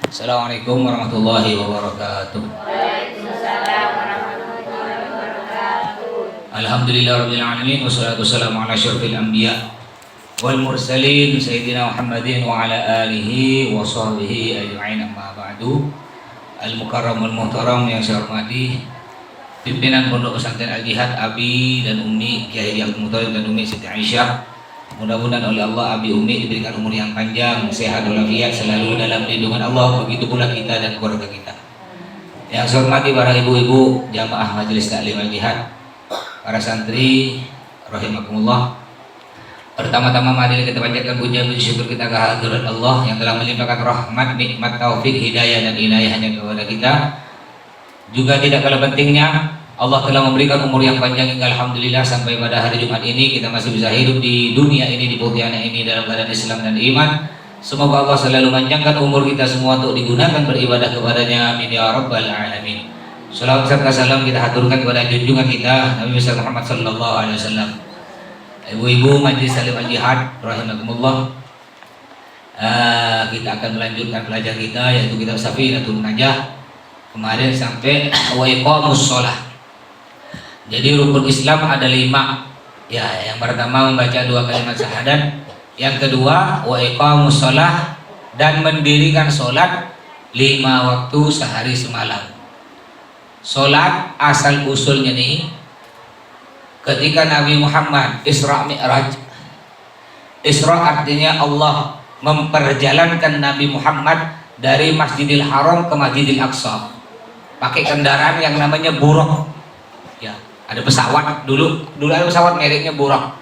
Assalamualaikum warahmatullahi wabarakatuh. Waalaikumsalam warahmatullahi wabarakatuh. Alhamdulillahirabbil alamin wassalatu wassalamu ala asyrofil anbiya wal mursalin sayyidina Muhammadin wa ala alihi wa sahbihi ajma'in, amma ba'du. Al mukarram wal muhtaram yang saya hormati pimpinan Pondok Pesantren Al Jihad, Abi dan Umi Kiai Abdul Muthalib dan Umi Siti Aisyah. Mudah-mudahan oleh Allah Abi Umi diberikan umur yang panjang, sehat walafiat, selalu dalam lindungan Allah. Begitu pula kita dan keluarga kita. Yang saya hormati para ibu-ibu jamaah Majelis Taklim Al Jihad, para santri rahimakumullah. Pertama-tama mari kita panjatkan pujian dan syukur kita kehadirat Allah yang telah melimpahkan rahmat, nikmat, taufik, hidayah dan inayahnya kepada kita. Juga tidak kalah pentingnya, Allah telah memberikan umur yang panjang hingga alhamdulillah sampai pada hari Jumat ini kita masih bisa hidup di dunia ini, di putiana ini dalam keadaan Islam dan iman. Semoga Allah selalu panjangkan umur kita semua untuk digunakan beribadah kepadanya, amin ya rabbal alamin. Salawat serta salam kita haturkan kepada junjungan kita Nabi besar Muhammad sallallahu alaihi wasallam. Ibu-ibu Majelis Taklim Al Jihad rahimakumullah, kita akan melanjutkan pelajaran kita yaitu kitab Safinatun Najah. Kemarin sampai wa iqamus shalah. Jadi rukun Islam ada 5. Ya, yang pertama membaca 2 kalimat syahadat, yang kedua wa iqamus shalah dan mendirikan sholat 5 waktu sehari semalam. Sholat asal usulnya nih ketika Nabi Muhammad Isra Mi'raj. Isra artinya Allah memperjalankan Nabi Muhammad dari Masjidil Haram ke Masjidil Aqsa pakai kendaraan yang namanya buraq. Ya, ada pesawat dulu ada pesawat mereknya buraq.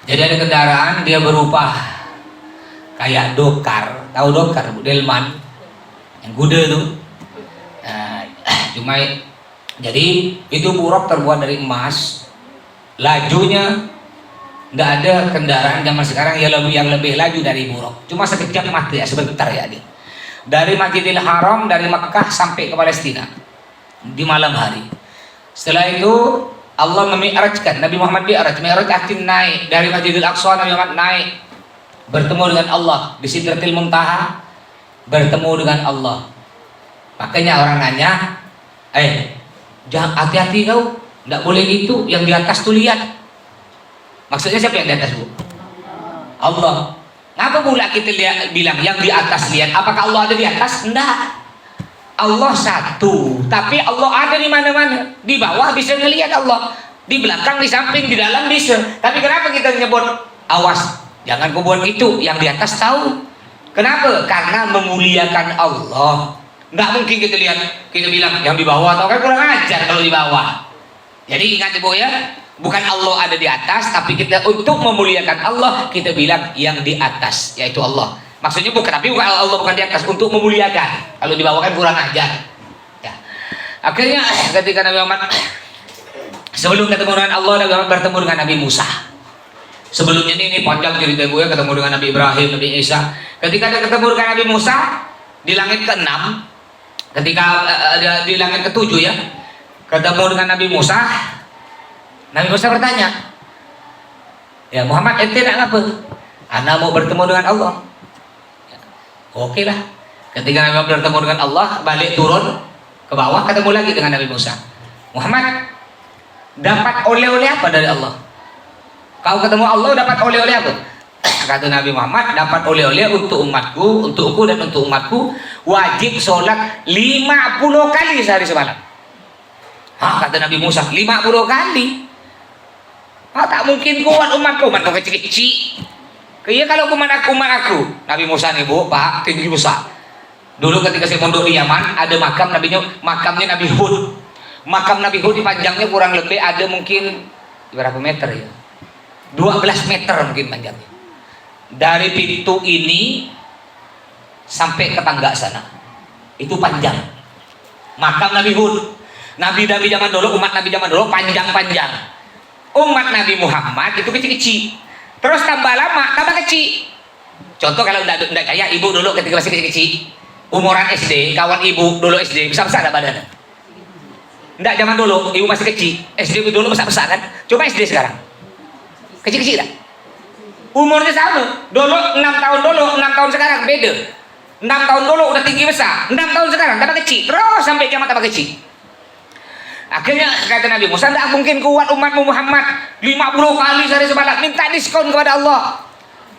Jadi ada kendaraan dia berupa kayak dokar, tahu dokar Bu Delman yang kuda tuh. Nah, cuma jadi itu buraq terbuat dari emas. Lajunya nggak ada kendaraan zaman sekarang yang lebih laju dari buraq. Cuma sekejap mati ya, sebentar ya dia. Dari Masjidil Haram dari Makkah sampai ke Palestina di malam hari. Setelah itu Allah memi'rajkan Nabi Muhammad mi'raj artinya naik dari Masjidil Aqsa. Nabi Muhammad naik bertemu dengan Allah di Sidratil Muntaha, bertemu dengan Allah. Makanya orang nanya, jangan hati-hati kau, nggak boleh gitu, yang di atas tuh lihat. Maksudnya siapa yang di atas, Bu? Allah. Ngapa pula kita bilang yang di atas lihat? Apakah Allah ada di atas? Enggak. Allah satu, tapi Allah ada di mana-mana. Di bawah bisa ngelihat Allah, di belakang, di samping, di dalam bisa. Tapi kenapa kita nyebut awas? Jangan kau buat itu, yang di atas tahu. Kenapa? Karena memuliakan Allah. Nggak mungkin kita lihat, kita bilang yang di bawah atau kan kurang ajar kalau di bawah. Jadi ingat Ibu ya, bukan Allah ada di atas, tapi kita untuk memuliakan Allah kita bilang yang di atas, yaitu Allah. Maksudnya tapi bukan Allah bukan di atas, untuk memuliakan. Kalau di bawah kan kurang ajar. Ya. Akhirnya ketika Nabi Muhammad sebelum ketemu dengan Allah, Nabi Muhammad bertemu dengan Nabi Musa. Sebelumnya ini panjang cerita gue, ketemu dengan Nabi Ibrahim, Nabi Isa. Ketika dia ketemu dengan Nabi Musa di langit ke-6, ketika di langit ke-7 ya, ketemu dengan Nabi Musa. Nabi Musa bertanya, ya Muhammad, ente nak apa? Ana mau bertemu dengan Allah. Ya, oke lah. Ketika Nabi Muhammad bertemu dengan Allah, balik turun ke bawah, ketemu lagi dengan Nabi Musa. Muhammad, dapat oleh-oleh apa dari Allah? Kau ketemu Allah dapat oleh-oleh apa? Kata Nabi Muhammad, dapat oleh-oleh untuk umatku, untukku dan untuk umatku, wajib sholat 50 kali sehari semalam. Kata Nabi Musa, 50 kali? Tak mungkin kuat umatku kecil-kecil. Iya kalau umat aku. Nabi Musa nih Bu, Pak, tinggi Musa. Dulu ketika saya mondok di Yaman, ada makamnya Nabi Hud. Makam Nabi Hud panjangnya kurang lebih ada mungkin berapa meter ya? 12 meter mungkin panjangnya. Dari pintu ini sampai ke tangga sana. Itu panjang. Makam Nabi Hud. Nabi-nabi zaman dulu, umat Nabi zaman dulu panjang-panjang. Umat Nabi Muhammad itu kecil-kecil. Terus tambah lama, tambah kecil. Contoh kalau tidak kayak ibu dulu ketika masih kecil-kecil, umuran SD, kawan ibu dulu SD, besar-besar ada badannya. Tidak zaman dulu, ibu masih kecil, SD dulu besar-besar kan? Coba SD sekarang, kecil-kecil kan? Umurnya sama, dulu 6 tahun dulu, 6 tahun sekarang beda. 6 6 tahun dulu udah tinggi besar, 6 tahun sekarang tambah kecil, terus sampai kiamat tambah kecil. Akhirnya kata Nabi Musa, tidak mungkin kuat umatmu Muhammad 50 kali sehari semalam, minta diskon kepada Allah.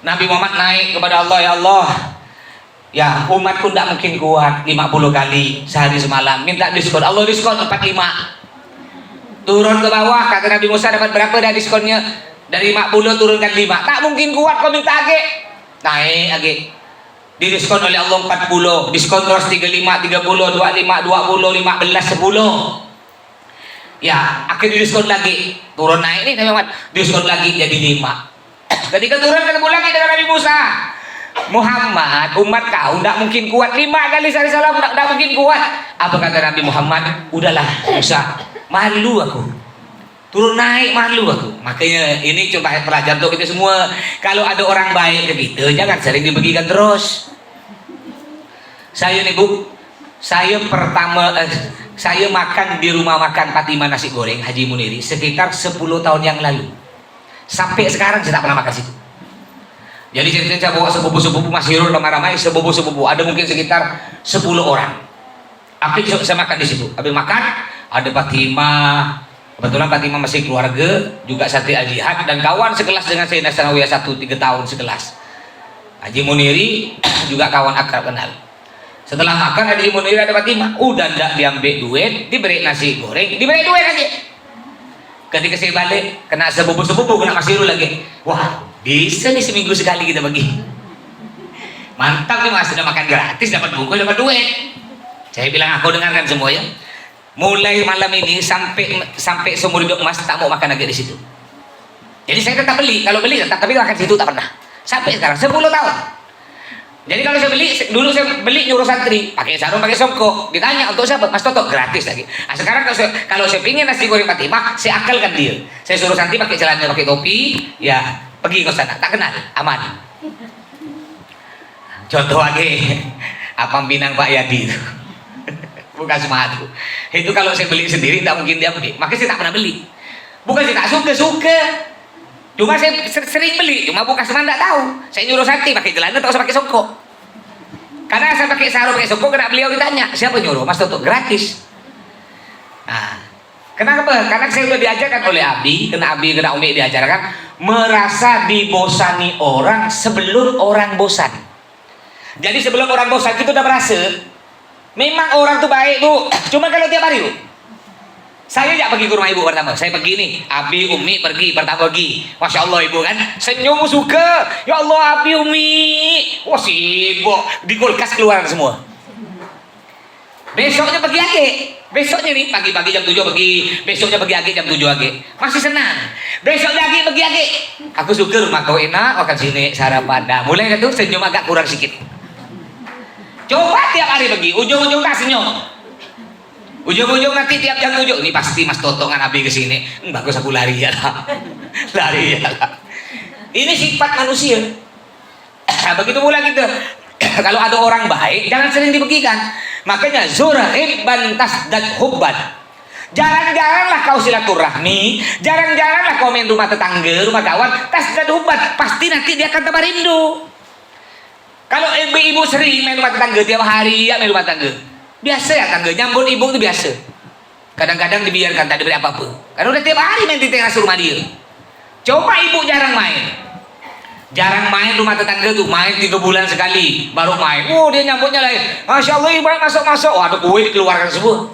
Nabi Muhammad naik kepada Allah, ya Allah, ya umatku tidak mungkin kuat 50 kali sehari semalam, minta diskon. Allah diskon 45. Turun ke bawah, kata Nabi Musa, dapat berapa dah diskonnya? Dari 50 turunkan 5. Tak mungkin kuat, kau minta age. Naik age. Didiskon oleh Allah 40, diskon terus 35, 30, 25, 20, 15, 10. Ya, akhirnya diskon lagi, turun naik nih Nabi Muhammad, diskon lagi jadi 5. Ketika turun ketemu lagi dengan Nabi Musa, Muhammad, umat kau tidak mungkin kuat 5 kali sehari salam, tidak mungkin kuat. Apa kata Nabi Muhammad? Udahlah Musa, malu aku, turun naik malu aku. Makanya ini coba pelajar untuk kita semua, kalau ada orang baik ke kita jangan sering dibagikan terus. Saya nih Bu, saya saya makan di rumah makan Fatimah nasi goreng Haji Muniri sekitar 10 tahun yang lalu. Sampai sekarang saya tak pernah makan situ. Jadi saya bawa sepupu-sepupu masyhur ramai-ramai, sepupu-sepupu ada mungkin sekitar 10 orang. Akhirnya saya makan di situ. Habis makan ada Fatimah, kebetulan Fatimah masih keluarga, juga Satri Al-Jihad dan kawan sekelas dengan saya Sanawiyah 1 3 tahun sekelas. Haji Muniri juga kawan akrab kenal. Setelah makan Haji Muniri ada Fatimah, udah ndak diambil duit, diberi nasi goreng, diberi duit lagi. Ketika saya balik, kena sepupu-sepupu, kena masyhur lagi. Wah, bisa nih seminggu sekali kita bagi. Mantap nih Mas, sudah makan gratis, dapat bungkus, dapat duit. Saya bilang, aku dengarkan semua ya. Mulai malam ini sampai seumur hidup Mas tak mau makan lagi di situ. Jadi saya tetap beli, kalau beli tetap, tapi makan situ tak pernah. Sampai sekarang 10 tahun. Jadi kalau saya beli, dulu saya beli nyuruh santri pakai sarung, pakai songkok, ditanya untuk siapa? Mas Toto, gratis lagi. Nah, sekarang kalau saya pingin nasi goreng Fatimah, saya akalkan dia. Saya suruh santri pakai celana, pakai topi, ya pergi ke sana, tak kenal, aman. Contoh lagi, apa binang Pak Yadi itu, bukan semangatku. Itu kalau saya beli sendiri, tak mungkin dia beli. Makanya saya tak pernah beli. Bukan saya tak suka. Cuma saya sering beli, cuma bukan semua tidak tahu. Saya nyuruh santri pakai celana, tak usah pakai songkok. Karena saya pakai sarung, pakai songkok, kena beliau ditanya, siapa nyuruh? Mas Toto, gratis. Nah, kenapa? Karena saya sudah diajarkan oleh Abi, kena Umi diajarkan, merasa dibosani orang sebelum orang bosan. Jadi sebelum orang bosan itu udah merasa, memang orang tuh baik Bu, cuma kalau tiap hari Bu. Saya tidak pergi ke rumah ibu pertama, saya pergi nih, Abi, Umi pergi, pertama pergi. Masya Allah ibu kan, senyum suka. Ya Allah Abi, Umi, wah sibuk, di kulkas keluar semua. Besoknya pergi lagi, besoknya nih pagi-pagi jam 7 pergi, besoknya pergi lagi jam 7 lagi, masih senang. Besok lagi pergi lagi. Aku suka rumah kau enak, makan sini sarapan. Nah, mulai itu senyum agak kurang sedikit. Coba tiap hari pergi, ujung-ujung tak senyum. Ujung-ujung nanti tiap jam 7 ini pasti Mas Toto kan Abi kesini, bagus aku lari ya lah. Lari ya lah. Ini sifat manusia. Begitu pula kita. Kalau ada orang baik jangan sering dibagikan. Makanya zurhibban tasdad hubban. Jarang-jaranglah kau silaturahmi, jarang-jaranglah kau main rumah tetangga, rumah kawan, tasdad hubban, pasti nanti dia akan tambah rindu. Kalau ibu-ibu sering main rumah tetangga tiap hari ya main rumah tangga, biasa ya tangga, nyambut ibu itu biasa. Kadang-kadang dibiarkan tak diberi apa-apa, karena udah tiap hari main di teras rumah dia. Coba ibu jarang main rumah tetangga tuh, main 3 bulan sekali baru main. Oh dia nyambutnya lain, Masya Allah ibu masuk-masuk, oh ada kue dikeluarkan semua.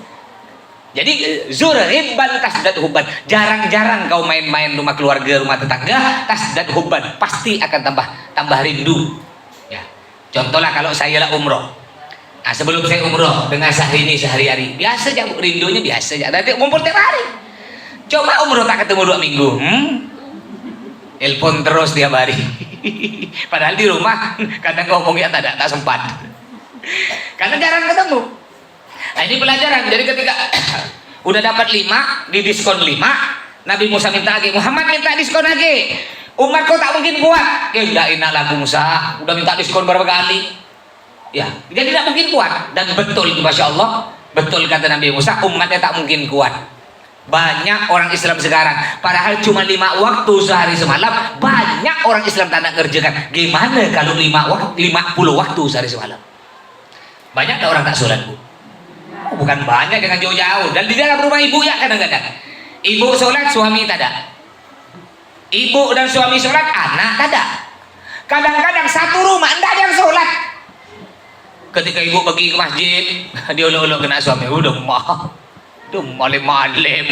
Jadi zurhibban tasdad hubban, jarang-jarang kau main-main rumah keluarga, rumah tetangga, tasdad hubban, pasti akan tambah rindu. Ya. Contohlah kalau saya lah umroh. Nah, sebelum saya umroh dengan Syahrini sehari-hari, biasa aja rindunya biasa aja. Nanti ngumpul tiap hari. Coba umroh tak ketemu 2 minggu, telepon terus tiap hari. Padahal di rumah kadang ngomongnya tak sempat. Karena jarang ketemu. Nah ini pelajaran. Jadi ketika udah dapat 5, didiskon 5, Nabi Musa minta lagi, Muhammad minta diskon lagi. Umat kau tak mungkin kuat. Ya enggak enak lah Musa, udah minta diskon berapa kali. Ya, dia tidak mungkin kuat. Dan betul itu Masya Allah, betul kata Nabi Musa, umatnya tak mungkin kuat. Banyak orang Islam sekarang, padahal cuma 5 waktu sehari semalam, banyak orang Islam tak nak kerjakan. Gimana kalau 50 waktu sehari semalam? Banyak tak orang tak sholat, Bu? Oh, bukan banyak, jangan jauh-jauh. Dan di dalam rumah ibu ya kadang-kadang. Ibu sholat, suami tak ada. Ibu dan suami sholat, anak tak ada. Kadang-kadang satu rumah tidak ada yang sholat. Ketika ibu pergi ke masjid, dia uluk-uluk kena suami, udah malam-malam.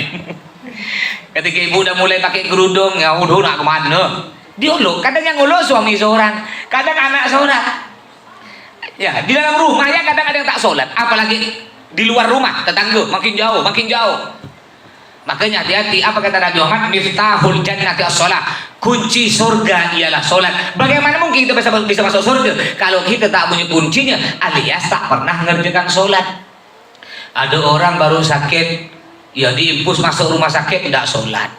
Ketika ibu udah mulai pakai kerudung, ya udah nak kemana? Dia uluk. Kadang yang uluk suami seorang, kadang anak seorang. Ya, di dalam rumah ya kadang ada yang tak sholat, apalagi di luar rumah, tetangga makin jauh, makin jauh. Makanya hati-hati, apa kata Nabi Muhammad? Miftahul jannati as-shalah. Kunci surga ialah sholat. Bagaimana mungkin kita bisa masuk surga kalau kita tak punya kuncinya, alias tak pernah mengerjakan sholat? Ada orang baru sakit, ya diimpus masuk rumah sakit tidak sholat.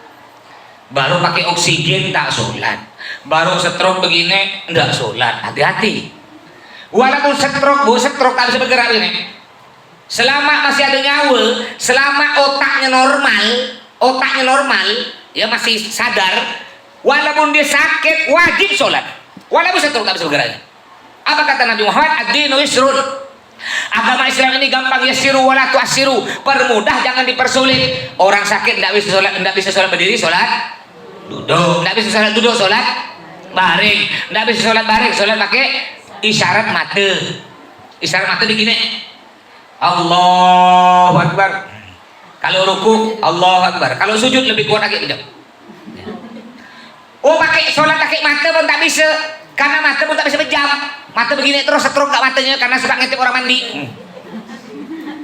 Baru pakai oksigen tak sholat. Baru stroke begini tidak sholat. Hati-hati. Walaupun stroke, bu, stroke tak bisa bergerak ini. Selama masih ada nyawa, selama otaknya normal, ya masih sadar, walaupun dia sakit wajib sholat, walaupun stroke tak bisa bergerak. Apa kata Nabi Muhammad? Ad-dinu yusrun. Agama Islam ini gampang, yasiru wala tu'assiru. Permudah, jangan dipersulit. Orang sakit tidak bisa sholat berdiri, sholat duduk. Tidak bisa sholat duduk, sholat baring. Tidak bisa sholat baring, sholat pakai isyarat mata. Isyarat mata begini. Allahu Akbar. Kalau ruku, Allahu Akbar. Kalau sujud lebih kuat lagi, kejap. Oh, pakai sholat pakai mata pun tak bisa, karena mata pun tak bisa pejam. Mata begini terus, stroke tak matanya karena suka ngintip orang mandi.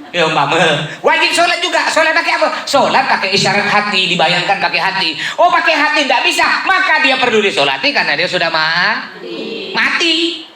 Ya umpama. Wajib sholat juga. Sholat pakai apa? Sholat pakai isyarat hati, dibayangkan pakai hati. Oh, pakai hati tidak bisa, maka dia perlu disolati karena dia sudah mati.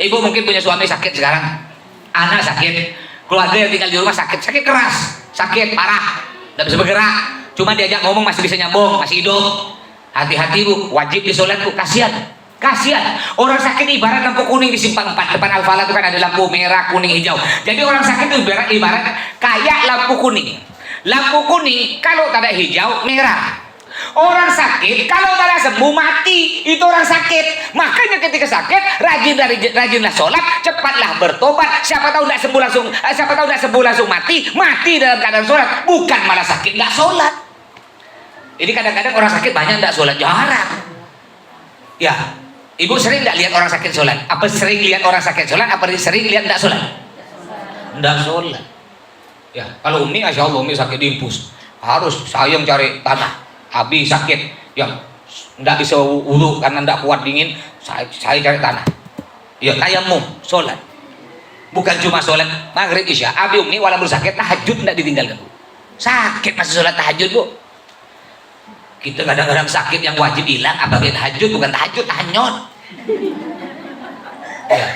Ibu mungkin punya suami sakit sekarang. Anak sakit, keluarga yang tinggal di rumah sakit keras, sakit parah, tidak bisa bergerak. Cuma diajak ngomong masih bisa nyambung, masih hidup. Hati-hati, Bu, wajib disolat, Bu. Kasihan. Orang sakit ibarat lampu kuning di simpang 4 depan Al-Falah itu kan ada lampu merah, kuning, hijau. Jadi orang sakit itu ibarat kayak lampu kuning. Lampu kuning kalau tak ada hijau, merah. Orang sakit kalau tak sembuh mati, itu orang sakit. Makanya ketika sakit rajinlah sholat, cepatlah bertobat. Siapa tahu tidak sembuh langsung mati dalam keadaan sholat, bukan malah sakit nggak sholat. Jadi kadang-kadang orang sakit banyak tidak sholat, jarang. Ya, ibu sering tidak lihat orang sakit sholat? Apa sering lihat orang sakit sholat? Apa sering lihat tidak sholat? Tidak sholat. Ya, kalau Umi, Masya Allah, Umi sakit diimpus, harus saya yang cari tanah. Habis sakit, ya tidak bisa wudhu karena tidak kuat dingin, saya cari tanah. Ya tayamum, sholat. Bukan cuma sholat maghrib isya. Abi Umi walaupun sakit tahajud tidak ditinggalkan. Sakit masih sholat tahajud, Bu. Kita kadang-kadang sakit yang wajib hilang, apalagi tahajud, bukan tahajud, tahanyut. Ya.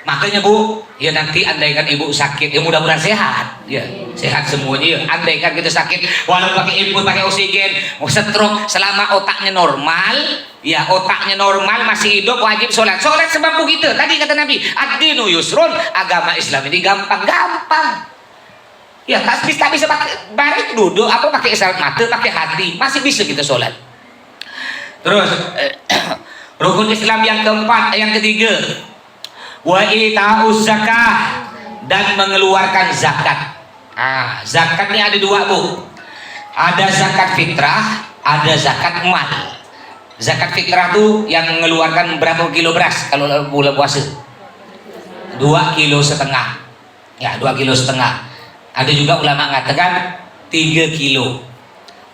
Makanya, Bu, ya nanti andaikan ibu sakit, ya mudah-mudahan sehat, ya sehat semuanya. Ya. Andaikan kita sakit, walaupun pakai input, pakai oksigen, stroke, selama otaknya normal, ya otaknya normal masih hidup, wajib sholat. Sholat sebab begitu. Tadi kata Nabi, ad-dinu yusrun, agama Islam ini gampang. Ya tak bisa pakai barik duduk, apa pakai isyarat mata, pakai hati, masih bisa kita sholat. Terus rukun Islam yang keempat, yang ketiga. Wa ita'uz zakah, dan mengeluarkan zakat. Zakat ini ada dua, Bu. Ada zakat fitrah, ada zakat mal. Zakat fitrah tuh yang mengeluarkan berapa kilo beras kalau bulan puasa? 2,5 kilo. Ya, 2,5 kilo. Ada juga ulama mengatakan 3 kilo.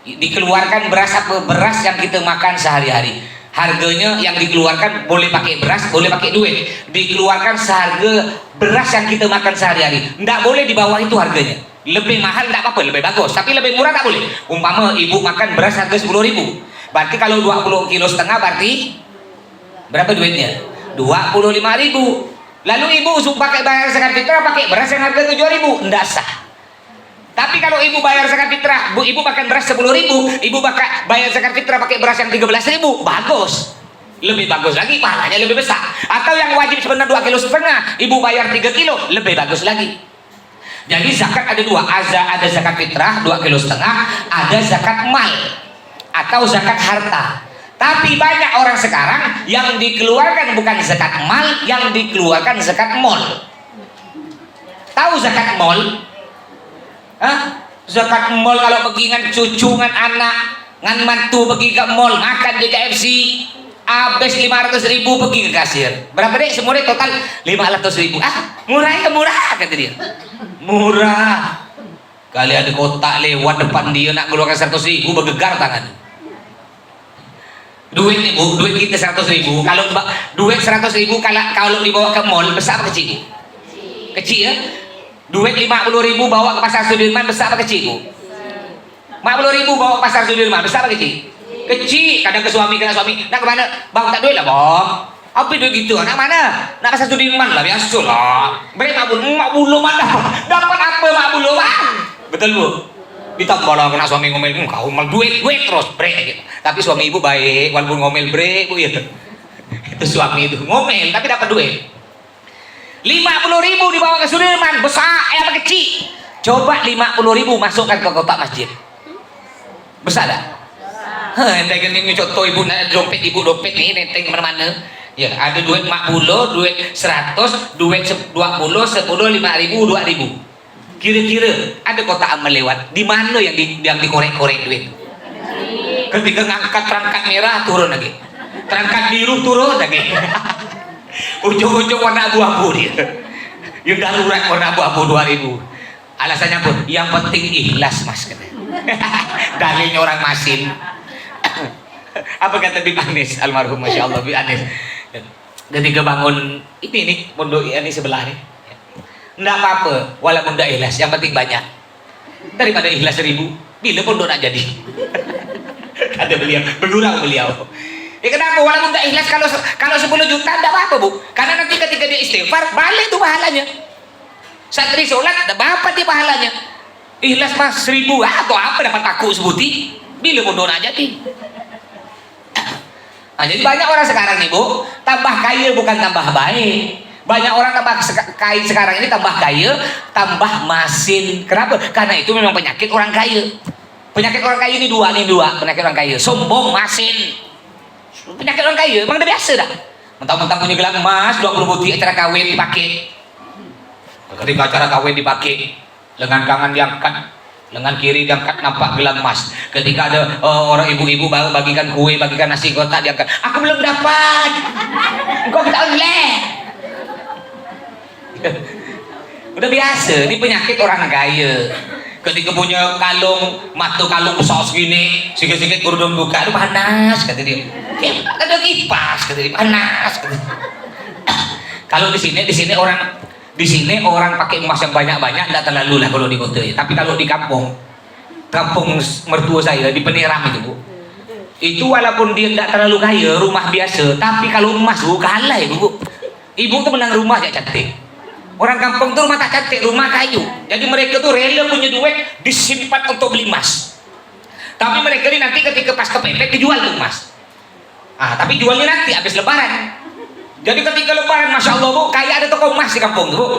Dikeluarkan beras yang kita makan sehari-hari. Harganya yang dikeluarkan boleh pakai beras, boleh pakai duit. Dikeluarkan seharga beras yang kita makan sehari-hari. Tidak boleh di bawah itu harganya. Lebih mahal tidak apa-apa, lebih bagus. Tapi lebih murah tak boleh. Umpama ibu makan beras harga 10.000. Berarti kalau 20,5 kilo berarti berapa duitnya? 25.000. Lalu ibu pakai bayar zakat fitrah pakai beras yang harga 7.000, tidak sah. Tapi kalau ibu bayar zakat fitrah, ibu makan beras 10.000, ibu bayar zakat fitrah pakai beras yang 13.000, bagus. Lebih bagus lagi, pahalanya lebih besar. Atau yang wajib sebenarnya 2,5 kilo, ibu bayar 3 kilo, lebih bagus lagi. Jadi zakat ada dua, ada zakat fitrah 2,5 kilo, ada zakat mal atau zakat harta. Tapi banyak orang sekarang yang dikeluarkan bukan zakat mal, yang dikeluarkan zakat mall. Tahu zakat mall? Hah? Zakat mall kalau pergi dengan cucu, dengan anak, dengan mantu pergi ke mall, makan di KFC, habis 500.000 pergi ke kasir. Berapa dek? Semuanya total 500.000. Ah, murah ya murah, kata dia. Murah. Kali ada kotak lewat depan dia nak keluarkan 100.000, bergegar tangan. Duit nih bu, duit kita 100.000. Kalau duit 100.000 kalau dibawa ke mall besar apa kecil? Kecil ya. Duit 50.000 bawa ke pasar Sudirman besar apa kecil bu? 50.000 bawa ke pasar Sudirman besar apa kecil? Kecil. Kadang ke suami, nak kemana? Bang tak duit lah bang. Apa duit gitu? Nak mana? Nak pasar Sudirman lah, biasa lah. Beri mak bulu mana? Dapat apa mak bulu bang? Betul bu? Ditambah lah kena suami ngomel, kau mal duit terus break gitu. Tapi suami ibu baik, walaupun ngomel break bu ya. Itu suami itu ngomel tapi dapat duit. 50.000 dibawa ke Sudirman besar apa kecil? Coba 50.000 masukkan ke kotak masjid. Besar tak? Entah gini contoh ibu dompet dompet nih nenteng mana-mana. Ya ada duit 50, duit 100, duit 20, 10, 5.000, 2.000. Kira-kira ada kotak amal lewat. Di mana yang dikorek-korek duit? Ketika ngangkat terangkat merah turun lagi, terangkat biru turun lagi. Ujung-ujung warna abu-abu dia. Yang darurat warna abu-abu 2.000. Alasannya pun yang penting ikhlas mas katanya. Dalilnya orang Masin. Apa kata Bib Anis almarhum, masya Allah Bib Anis. Ketika bangun ini nih pondok ini sebelah nih. Enggak apa-apa, walaupun tidak ikhlas, yang penting banyak. Daripada ikhlas 1.000, bila pondok nak jadi. Kata beliau, bergurau beliau. Ya kenapa? Walaupun tidak ikhlas, kalau 10 juta tidak apa-apa bu. Karena nanti ketika dia istighfar, balik itu pahalanya. Santri sholat, berapa dia pahalanya? Ikhlas mas 1.000, atau apa dapat aku sebuti? Bila pondok nak jadi. Nah, jadi banyak orang sekarang nih bu, tambah kaya bukan tambah baik. Banyak orang tambah kaya sekarang ini tambah kaya, tambah masin. Kenapa? Karena itu memang penyakit orang kaya. Penyakit orang kaya ini dua penyakit orang kaya. Sombong, masin. Penyakit orang kaya, emang udah biasa dah. Mentang-mentang punya gelang emas, 20 butir acara kawin dipakai. Ketika acara kawin dipakai, lengan kanan diangkat, lengan kiri diangkat, nampak gelang emas. Ketika ada orang ibu-ibu baru bagikan kue, bagikan nasi kotak diangkat. Aku belum dapat. Kau kita oleh. Udah biasa, ini penyakit orang kaya. Ketika punya kalung, mata kalung besar segini, sikit-sikit kerudung buka, itu panas kata dia. Ada kipas kata dia, panas. Kata dia. Kalau di sini orang pakai emas yang banyak-banyak, tidak terlalu lah kalau di kota. Tapi kalau di kampung mertua saya di Peniram itu bu, itu walaupun dia tidak terlalu kaya, rumah biasa, tapi kalau emas bu kalah ibu bu. Ibu tuh menang rumah aja cantik. Orang kampung tuh rumah tak cantik, rumah kayu. Jadi mereka tuh rela punya duit disimpan untuk beli emas. Tapi mereka ini nanti ketika pas kepepet dijual tuh emas. Tapi jualnya nanti habis lebaran. Jadi ketika lebaran, masya Allah bu, kayak ada toko emas di kampung tuh bu.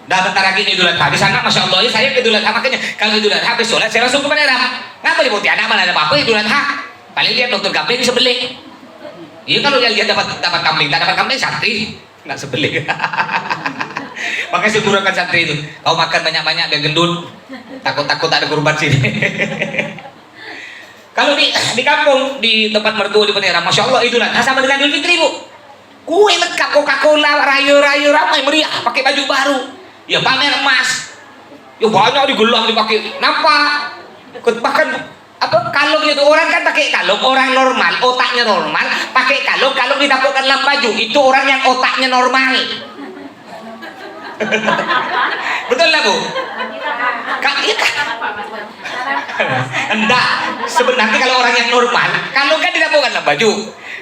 Dan bentar lagi Idul Adha di sana, masya Allah ya saya Idul Adha, makanya kalau Idul Adha habis sholat saya langsung ke Peniram. Ngapa di Pontianak mana ada apa-apa Idul Adha? Paling lihat nonton kambing sebelah. Iya kalau dia dapat kambing, tak dapat kambing santri nggak sebelah. Makanya saya kurangkan santri itu. Kau makan banyak-banyak biar gendut. Takut-takut ada kurban sini. Kalau di kampung, di tempat mertua di Peniram, masya Allah Idul Adha sama dengan Idul Fitri bu. Kue lengkap, Coca-Cola, rayu-rayu ramai meriah, pakai baju baru. Ya pamer emas. Ya banyak digelang dipakai. Nampak. Bahkan apa kalung itu orang kan pakai kalung, orang normal, otaknya normal, pakai kalung didapurkan dalam baju. Itu orang yang otaknya normal. Betul lah bu? Enggak, sebenarnya kalau orang yang normal, kalung kan didapurkan dalam baju.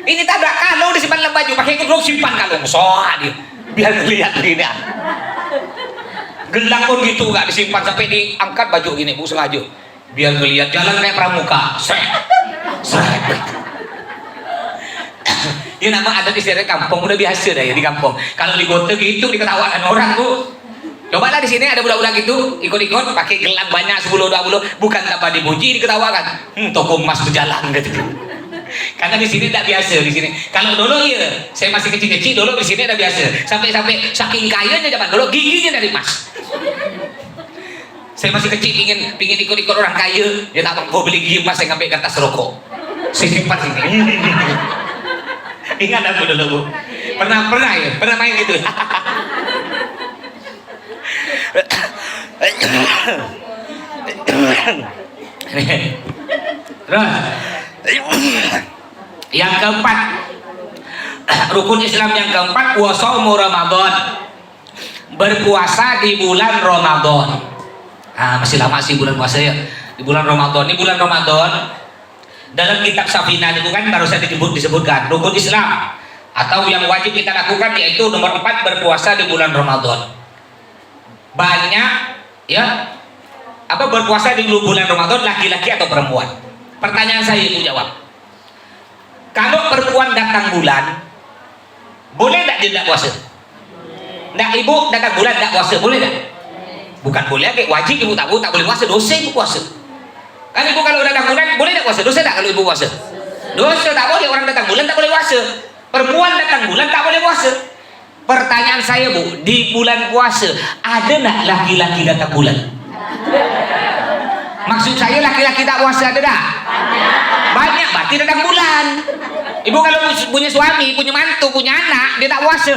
Ini tak ada kalung disimpan dalam baju, pakai kalung simpan kalung, soal dia, biar lihat gini. Gelang pun gitu, nggak disimpan sampai diangkat baju gini bu sengaja, biar ngelihat jalan kayak pramuka. Ya nama adat istiadat kampung udah biasa dah ya di kampung. Kalau di kota gitu diketawakan orang bu. Cobalah di sini ada budak-budak gitu ikut-ikut pakai gelang banyak 10-20, bukan tanpa dipuji diketawakan. Toko emas berjalan gitu. Karena di sini tidak biasa di sini. Kalau dulu iya, saya masih kecil-kecil dulu di sini tidak biasa. Sampai saking kayanya zaman dulu giginya dari emas. Saya masih kecil pingin ikut orang kaya, dia tak mau beli gigi emas, saya ngambil kertas rokok. Saya simpan sini. Ingat aku dulu Bu. Pernah main gitu. Terus yang keempat, rukun Islam yang keempat, wa shaumu Ramadan, berpuasa di bulan Ramadan. Masih lama sih bulan puasa ya, di bulan Ramadan. Ini bulan Ramadan dalam kitab Safinah itu kan baru saja disebutkan rukun Islam atau yang wajib kita lakukan, yaitu nomor 4, berpuasa di bulan Ramadan. Banyak ya, apa berpuasa di bulan Ramadan, laki-laki atau perempuan? Pertanyaan saya ibu jawab. Kalau perempuan datang bulan, boleh tak dia tidak puasa? Tidak, ibu datang bulan tidak puasa, boleh tak? Bukan boleh, wajib ibu tak boleh puasa, dosa ibu puasa. Kan ibu kalau datang bulan boleh tak puasa, dosa tak kalau ibu puasa? Dosa, tak boleh, orang datang bulan tak boleh puasa. Perempuan datang bulan tak boleh puasa. Pertanyaan saya Bu, di bulan puasa ada nak laki-laki datang bulan? Maksud saya laki-laki tak puasa ada tak? Banyak, berarti datang bulan. Ibu kalau punya suami, punya mantu, punya anak, dia tak puasa,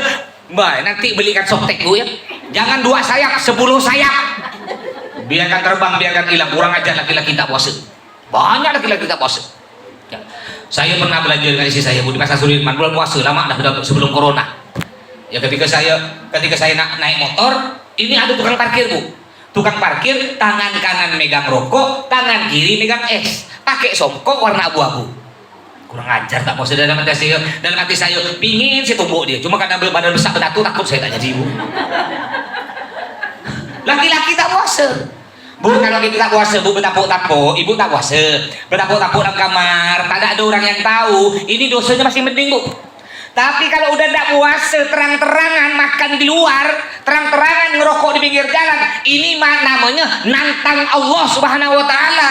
mbak nanti belikan softtek Bu ya. Jangan 2 sayap, 10 sayap. Biarkan terbang, biarkan hilang. Kurang ajar laki-laki tak puasa. Banyak laki-laki tak puasa. Ya. Saya pernah belajar dengan istri saya Bu di Pasar Sudirman, bulan puasa lama dah sebelum corona. Ya ketika saya naik motor, ini ada tukang parkir Bu. Tukang parkir tangan kanan megang rokok, tangan kiri megang es, pakai songkok warna abu-abu. Kurang ajar tak puasa. Dalam hati saya pingin saya tumbuk dia, cuma karena badan besar berdatu takut saya tak jadi Bu. Laki-laki tak puasa Bu. Kalau kita tak puasa Bu, bertapuk-tapuk, ibu tak puasa, bertapuk-tapuk dalam kamar, tak ada orang yang tahu, ini dosanya masih mending Bu. Tapi kalau udah tidak puasa, terang-terangan makan di luar, terang-terangan ngerokok di pinggir jalan, ini namanya nantang Allah Subhanahu wa Ta'ala.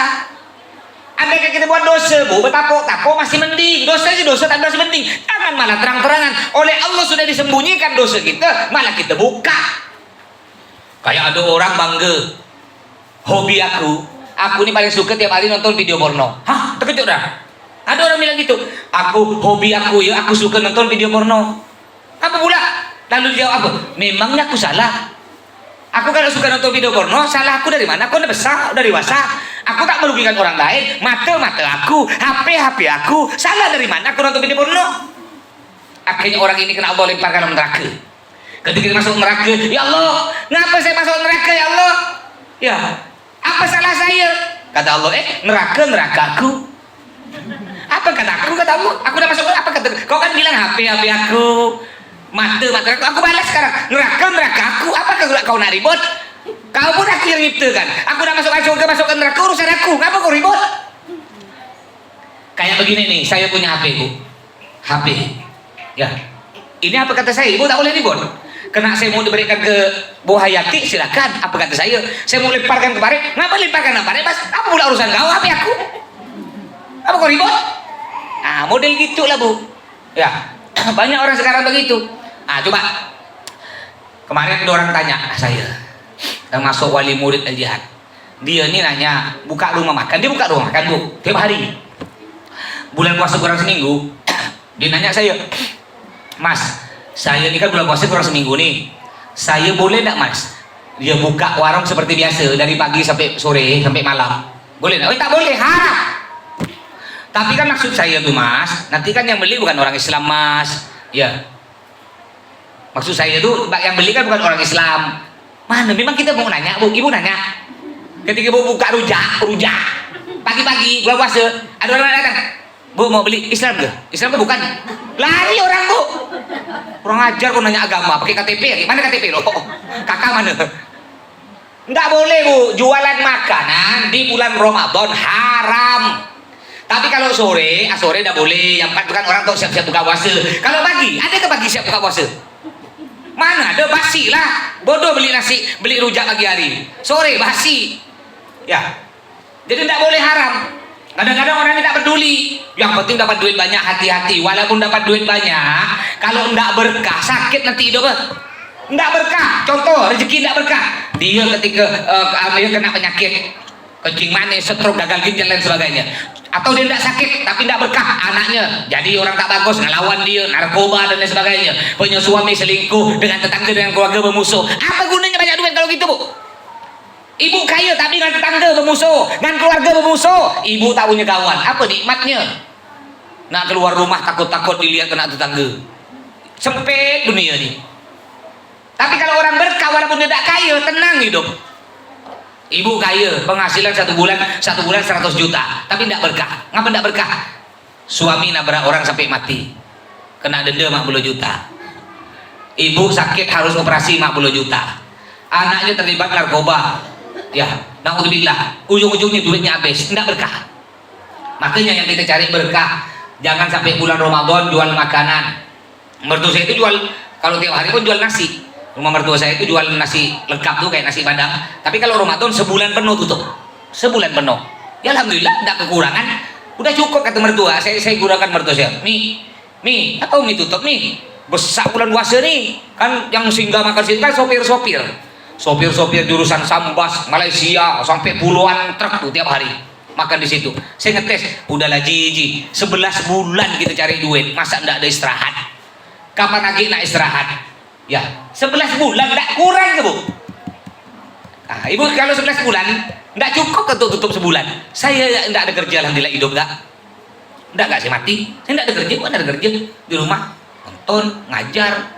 Andai kita buat dosa Bu, bertapuk-tapuk masih mending, dosa tak masih mending. Jangan malah terang-terangan, oleh Allah sudah disembunyikan dosa kita, malah kita buka. Kayak ada orang bangga, hobi aku ini paling suka tiap hari nonton video porno. Hah, terkejut dah. Ada orang bilang gitu, hobi aku ya, aku suka nonton video porno. Apa pula? Lalu dia jawab apa? Memangnya aku salah? Aku kalau suka nonton video porno, salah aku dari mana? Aku udah besar, udah dewasa. Aku tak merugikan orang lain, mata aku, HP aku, salah dari mana aku nonton video porno? Akhirnya orang ini kena Allah lemparkan dalam neraka. Ketika dia masuk neraka, ya Allah, ngapa saya masuk neraka ya Allah? Ya, apa salah saya? Kata Allah, neraka aku. Apa kataku? Kata aku udah masuk. Apa kata kau? Kan bilang HP aku, mata aku balas sekarang, neraka aku. Apa kau nak ribut? Kau pun aku yang nyiptakan. Aku udah masuk ke neraka, urusan aku. Ngapa kau ribut? Kayak begini nih, saya punya HP Bu, HP ya, ini apa kata saya, ibu tak boleh ribut. Kena saya mau diberikan ke Bu Hayati, silakan. Apa kata saya mau lemparkan ke Paret. Ngapa lemparkan ke Paret? Apa pula urusan kau? HP aku. Apa kau ribut? Model gitulah Bu. Ya, banyak orang sekarang begitu. Coba kemarin ada orang tanya saya, termasuk wali murid Al-Jihad. Dia ini nanya, buka rumah makan. Dia buka rumah makan Bu, tiap hari. Bulan puasa kurang seminggu, dia nanya saya, Mas, saya ini kan bulan puasa kurang seminggu nih, saya boleh enggak Mas? Dia buka warung seperti biasa dari pagi sampai sore sampai malam. Boleh enggak? Tak boleh, haram. Tapi kan maksud saya tuh Mas, nanti kan yang beli bukan orang Islam Mas. Ya. Maksud saya tuh yang beli kan bukan orang Islam. Mana memang kita mau nanya Bu, ibu nanya. Ketika Bu buka rujak pagi-pagi bulan puasa, ada orang datang, Bu mau beli Islam ke? Islam ke bukan? Lari orang Bu. Kurang ajar kau nanya agama, pakai KTP ya? Mana KTP lo? Kakak mana? Enggak boleh Bu, jualan makanan di bulan Ramadan haram. Tapi kalau sore enggak boleh. Yang empat kan orang tuh siap-siap buka puasa. Kalau pagi, ada ke pagi siap buka puasa? Mana ada, basi lah. Bodoh beli nasi, beli rujak pagi hari. Sore basi. Ya. Jadi enggak boleh haram. Kadang-kadang orang ini tak peduli, yang penting dapat duit banyak. Hati-hati, walaupun dapat duit banyak, kalau enggak berkah, sakit nanti hidup. Enggak berkah. Contoh, rezeki enggak berkah. Dia ketika dia kena penyakit kencing manis, stroke, gagal ginjal dan sebagainya. Atau dia enggak sakit tapi enggak berkah, anaknya jadi orang tak bagus, ngelawan dia, narkoba dan lain sebagainya. Punya suami selingkuh dengan tetangga, dengan keluarga bermusuh. Apa gunanya banyak duit kalau gitu, Bu? Ibu kaya tapi dengan tetangga bermusuh, dengan keluarga bermusuh. Ibu tak punya kawan, apa nikmatnya? Nak keluar rumah takut-takut dilihat kena tetangga. Sempit dunia ni. Tapi kalau orang berkah walaupun dia tak kaya, tenang hidup. Ibu kaya, penghasilan satu bulan 100 juta, tapi tidak berkah. Ngapa tidak berkah? Suami nabrak orang sampai mati, kena denda 50 juta. Ibu sakit harus operasi 50 juta. Anaknya terlibat narkoba. Ya, naudzubillah, ujung-ujungnya duitnya habis, tidak berkah. Makanya yang kita cari berkah, jangan sampai bulan Ramadan jual makanan. Mertua saya itu jual, kalau tiap hari pun jual nasi. Rumah mertua saya itu jual nasi lengkap tuh kayak nasi padang. Tapi kalau Ramadan sebulan penuh tutup, sebulan penuh. Ya alhamdulillah, tidak kekurangan. Udah cukup kata mertua. Saya gunakan mertua saya. Mi, atau mi tutup mi. Besar bulan puasa nih, kan yang singgah makan situ kan sopir-sopir jurusan Sambas Malaysia sampai puluhan truk tuh tiap hari makan di situ. Saya ngetes, udahlah Ji 11 bulan kita cari duit, masa ndak ada istirahat? Kapan lagi nak istirahat? Ya 11 bulan ndak kurang ke, Bu? Nah, Ibu kalau 11 bulan ndak cukup untuk tutup sebulan. Saya ndak ada kerja, alhamdulillah hidup ndak saya mati. Saya ndak ada kerja, bukan ada kerja di rumah, nonton, ngajar,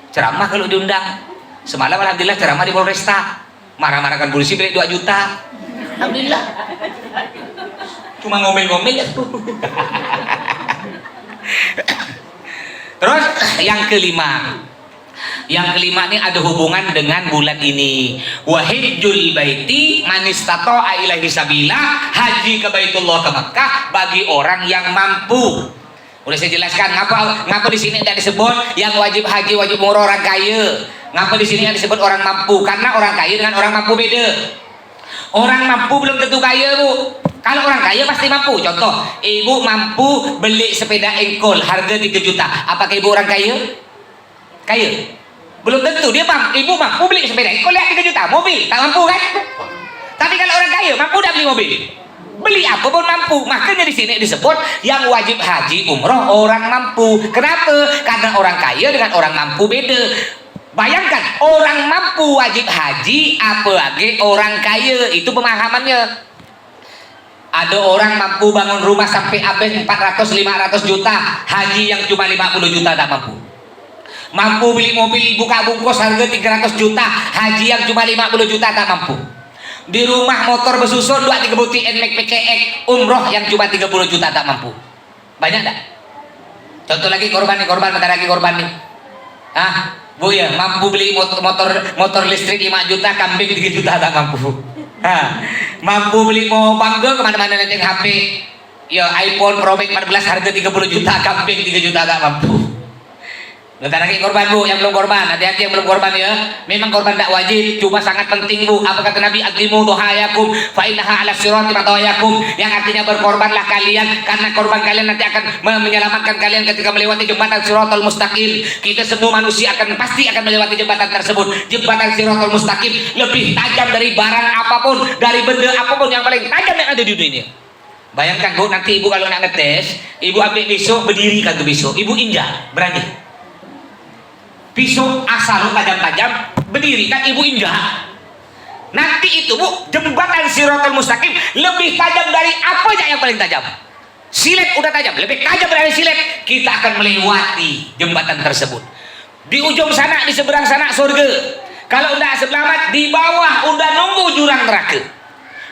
ceramah kalau diundang. Semalam alhamdulillah ceramah di Polresta, marah-marahkan polisi beli 2 juta. Alhamdulillah. Cuma ngomel-ngomel ya. Terus yang kelima. Yang kelima ini ada hubungan dengan bulan ini. Wahijjul baiti man istata'a ilaihi sabila, haji ke Baitullah ke Makkah bagi orang yang mampu. Udah saya jelaskan ngapa di sini tidak disebut yang wajib haji, wajib umroh orang kaya. Ngapa di sini yang disebut orang mampu? Karena orang kaya dengan orang mampu beda. Orang mampu belum tentu kaya, Bu. Kalau orang kaya pasti mampu. Contoh, ibu mampu beli sepeda engkol harga 3 juta. Apakah ibu orang kaya? Kaya? Belum tentu. Ibu mampu beli sepeda engkol yang 3 juta. Mobil, tak mampu kan? Tapi kalau orang kaya mampu dah beli mobil. Beli apapun mampu. Makanya di sini disebut yang wajib haji umroh orang mampu. Kenapa? Karena orang kaya dengan orang mampu beda. Bayangkan orang mampu wajib haji, apalagi orang kaya, itu pemahamannya. Ada orang mampu bangun rumah sampai habis 400-500 juta, haji yang cuma 50 juta tak mampu. Mampu beli mobil buka bungkus harga 300 juta, haji yang cuma 50 juta tak mampu. Di rumah motor bersusun 2-3 buti NMAX PCX, umroh yang cuma 30 juta tak mampu. Banyak tak? Contoh lagi korban bentar lagi korban nih. Bu ya, mampu beli motor listrik 5 juta, kambing 3 juta tak mampu. Mampu beli mau bangga kemana-mana nanti HP ya iPhone Pro Max 14 harga 30 juta, kambing 3 juta tak mampu. Bentar lagi korban, Bu, yang belum korban, hati-hati yang belum korban ya. Memang korban tak wajib, cuma sangat penting, Bu. Apa kata Nabi? Aqimu duhayakum fa innaha 'ala sirati matawayakum, yang artinya berkorbanlah kalian karena korban kalian nanti akan menyelamatkan kalian ketika melewati jembatan Siratal Mustaqim. Kita semua manusia pasti akan melewati jembatan tersebut. Jembatan Siratal Mustaqim lebih tajam dari barang apapun, dari benda apapun yang paling tajam yang ada di dunia. Bayangkan, Bu, nanti Ibu kalau nak ngetes, Ibu ambil pisau, berdirikan tuh pisau, Ibu injak, berani. Pisau asal tajam-tajam, berdiri kan Ibu injak. Nanti itu, Bu, jembatan Siratal Mustaqim lebih tajam dari apa aja yang paling tajam. Silet udah tajam, lebih tajam dari silet. Kita akan melewati jembatan tersebut. Di ujung sana, di seberang sana surga. Kalau udah selamat, di bawah udah nunggu jurang neraka.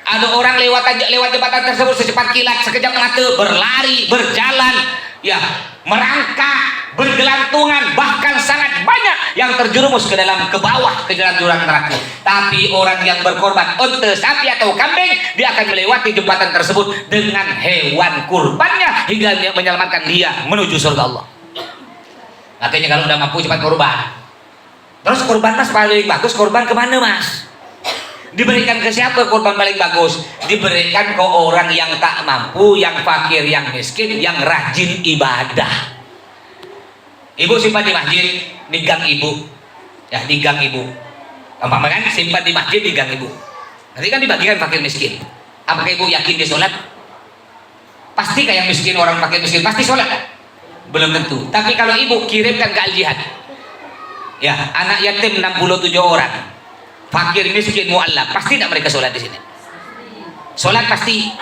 Ada orang lewat jembatan tersebut secepat kilat, sekejap mata, berlari, berjalan, ya, merangkak, bergelantungan, bahkan sangat banyak yang terjerumus ke bawah ke dalam jurang neraka. Tapi orang yang berkorban unta, sapi atau kambing, dia akan melewati jembatan tersebut dengan hewan kurbannya hingga menyelamatkan dia menuju surga Allah. Makanya kalau udah mampu cepat korban. Terus korban, Mas, paling bagus korban kemana, Mas? Diberikan ke siapa kurban paling bagus? Diberikan ke orang yang tak mampu, yang fakir, yang miskin, yang rajin ibadah. Ibu simpan di masjid, di gang ibu, ya di gang ibu. Umpamakan simpan di masjid di gang ibu. Nanti kan dibagikan fakir miskin. Apakah ibu yakin dia sholat? Pasti kayak miskin, orang fakir miskin pasti sholat? Belum tentu. Tapi kalau ibu kirimkan ke Al-Jihad, ya anak yatim 67 orang, fakir miskin mu'allaf, pasti tidak mereka sholat di sini? Sholat pasti.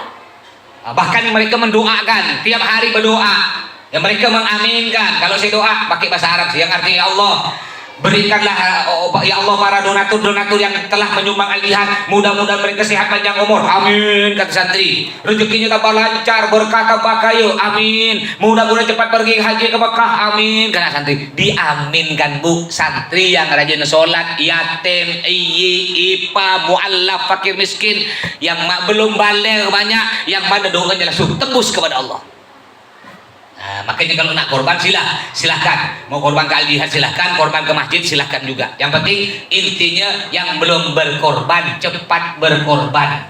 Bahkan mereka mendoakan, tiap hari berdoa. Ya mereka mengaminkan. Kalau saya doa pakai bahasa Arab yang artinya, ya Allah, berikanlah ya Allah para donatur yang telah menyumbang Al-Jihad, mudah-mudahan mereka sehat panjang umur, amin, kata santri. Rezekinya tambah lancar, berkah tambah kaya, amin. Mudah-mudahan cepat pergi haji ke Mekah, amin, kata santri. Diaminkan bu. Santri yang rajin sholat, yatim, ipa, mu'allaf, fakir miskin, yang belum balik banyak, yang mana doanya langsung tembus kepada Allah. Nah, makanya kalau nak korban silahkan, mau korban ke Al-Jihad silahkan, korban ke masjid silahkan juga. Yang penting intinya yang belum berkorban cepat berkorban.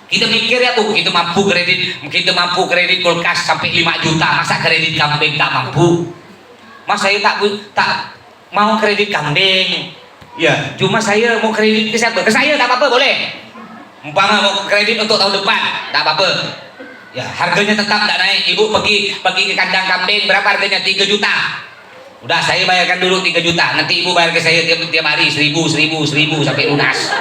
Kita mikir ya bu, kita mampu kredit kulkas sampai 5 juta, masa kredit kambing tak mampu? Mas saya tak mau kredit kambing, ya cuma saya mau kredit ke siapa? Ke saya tak apa-apa, boleh. Umpama mau kredit untuk tahun depan tak apa-apa. Ya, harganya tetap tidak naik. Ibu pergi ke kandang kambing, berapa harganya? 3 juta. Udah saya bayarkan dulu 3 juta. Nanti ibu bayar ke saya tiap hari 1000 sampai lunas.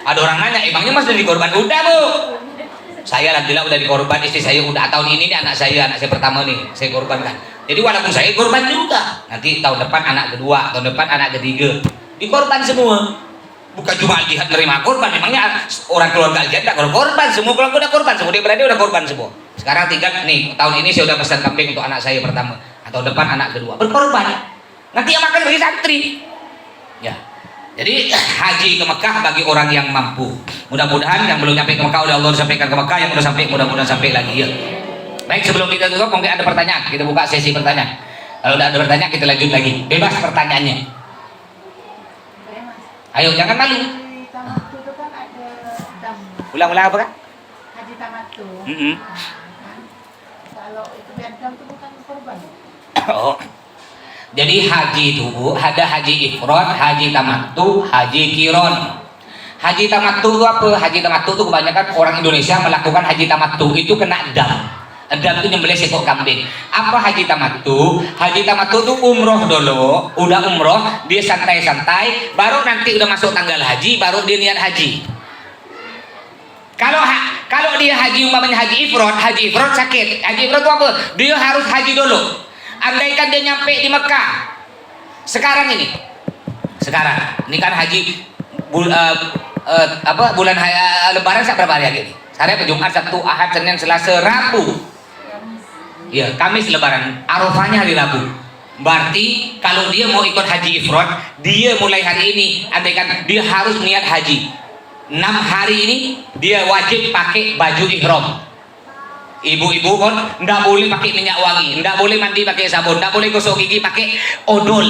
Ada orang nanya, emangnya mas udah dikorban? Udah bu. Saya alhamdulillah udah dikorban. Istri saya udah, tahun ini nih anak saya pertama nih saya korbankan. Jadi walaupun saya korban juga, nanti tahun depan anak kedua, tahun depan anak ketiga, dikorban semua. Bukan cuma Al-Jihad nerima korban, memangnya orang keluarga Al-Jihad tidak korban, semua keluarga udah korban, semua dia berada udah korban semua. Sekarang tinggal nih, tahun ini saya udah pesan kambing untuk anak saya pertama, atau depan anak kedua, berkorban. Nanti yang makan bagi santri. Ya, jadi haji ke Mekah bagi orang yang mampu. Mudah-mudahan yang belum sampai ke Mekah oleh Allah disampaikan ke Mekah, yang udah sampai mudah-mudahan sampai lagi ya. Baik, sebelum kita tutup mungkin ada pertanyaan, kita buka sesi pertanyaan. Kalau udah ada pertanyaan kita lanjut lagi, bebas pertanyaannya. Ayo jangan malu. Haji Tamattu itu kan ada dam. Ulang-ulang apa kan? Haji Tamattu. Mm-hmm. Kan, kalau itu biar dam itu bukan korban. Oh. Jadi haji itu bu, ada haji ifrad, haji tamattu, haji qiron. Haji tamattu itu apa? Haji tamattu itu kebanyakan orang Indonesia melakukan haji tamattu itu kena dam. Dam itu nyembelih seekor kambing. Apa haji tamattu? Haji tamattu itu umroh dulu, udah umroh, dia santai-santai, baru nanti udah masuk tanggal haji, baru dia niat haji. Kalau dia haji umpamanya haji ifrad sakit. Haji ifrad itu apa? Dia harus haji dulu. Andaikan dia nyampe di Mekah sekarang ini kan haji bulan Lebaran berapa hari ini? Hari Jumat, Sabtu, Ahad, Senin, Selasa, Rabu. Ya, Kamis Lebaran, Arafahnya hari Rabu. Berarti kalau dia mau ikut haji ifrad, dia mulai hari ini, andaikan dia harus niat haji 6 hari ini, dia wajib pakai baju ihram. Ibu-ibu pun nggak boleh pakai minyak wangi, nggak boleh mandi pakai sabun, nggak boleh gosok gigi pakai odol,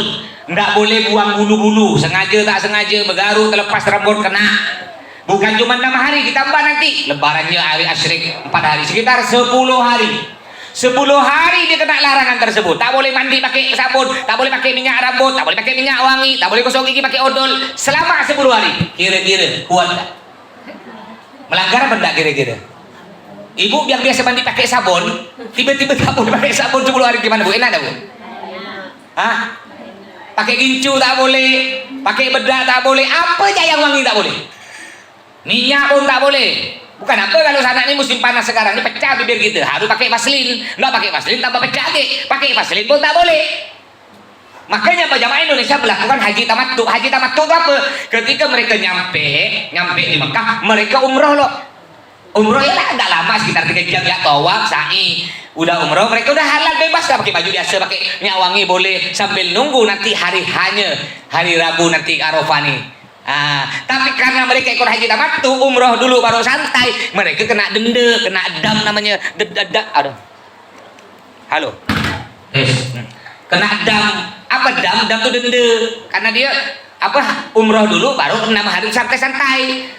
nggak boleh buang bulu-bulu, sengaja tak sengaja, bergaruk, terlepas rambut kena. Bukan cuma 6 hari, ditambah nanti Lebarannya hari asyrik 4 hari, sekitar 10 hari. 10 hari dia kena larangan tersebut. Tak boleh mandi pakai sabun, tak boleh pakai minyak rambut, tak boleh pakai minyak wangi, tak boleh gosok gigi pakai odol selama 10 hari. Kira-kira kuat tak? Melanggar apa enggak kira-kira? Ibu yang biasa mandi pakai sabun, tiba-tiba tak boleh pakai sabun 10 hari, gimana bu? Enak tak bu? Hah? Pakai gincu tak boleh, pakai bedak tak boleh, apa aja yang wangi tak boleh, minyak pun tak boleh. Bukan apa kalau sana ini musim panas sekarang ini pecah bibir kita, harus pakai vaselin. Nggak pakai vaselin tambah pecah lagi, pakai vaselin pun tak boleh. Makanya jamaah Indonesia melakukan haji tamattu. Haji tamattu itu apa? Ketika mereka nyampe di Mekah, mereka umroh loh. Umroh ya agak lama, sekitar 3 jam ya, tawaf, sa'i. Udah umroh, mereka udah halal bebas lah, pakai baju biasa, pakai minyak wangi boleh, sambil nunggu nanti hari Rabu nanti Arafah nih. Tapi karena mereka ikut haji tamattu, umroh dulu baru santai, mereka kena denda, kena dam namanya. Aduh. Halo. Kena dam. Apa dam? Dam itu denda. Karena dia umroh dulu baru 6 hari santai-santai.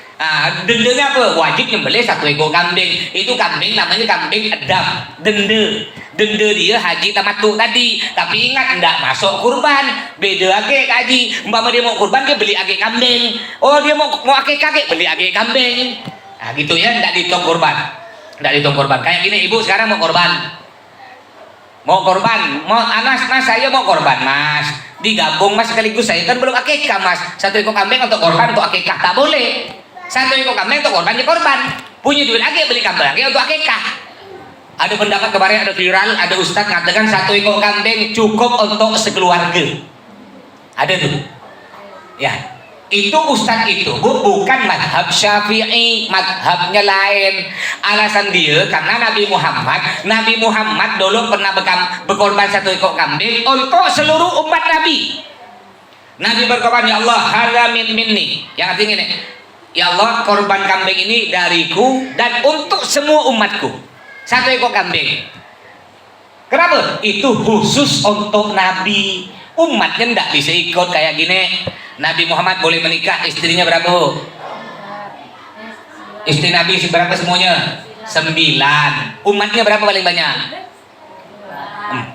Dendanya apa? Wajib nyembelih 1 ekor kambing. Itu kambing namanya kambing edam. Denda dia haji tamattu tadi. Tapi ingat enggak masuk kurban. Beda akik haji. Umpama dia mau kurban dia beli akik kambing. Oh dia mau akik beli akik kambing. Nah gitu ya, enggak dihitung kurban. Enggak dihitung kurban. Kayak gini, ibu sekarang mau kurban. Mau Anas, mas saya mau korban mas, digabung mas sekaligus, saya kan belum akikah mas, 1 ekor kambing untuk korban untuk akikah tak boleh, 1 ekor kambing untuk korban di korban, punya duit lagi beli kambing lagi untuk akikah. Ada pendapat kemarin ada viral, ada ustadz mengatakan 1 ekor kambing cukup untuk sekeluarga, ada tuh ya. Itu ustadz itu bukan madhab Syafi'i, madhabnya lain. Alasan dia karena Nabi Muhammad dulu pernah berkorban 1 ekor kambing untuk seluruh umat Nabi. Nabi berkorban, ya Allah hadza minni, yang artinya ini, ya Allah korban kambing ini dariku dan untuk semua umatku, 1 ekor kambing. Kenapa? Itu khusus untuk Nabi, umatnya ndak bisa ikut kayak gini. Nabi Muhammad boleh menikah, istrinya berapa? Istri Nabi berapa semuanya? 9. Umatnya berapa paling banyak?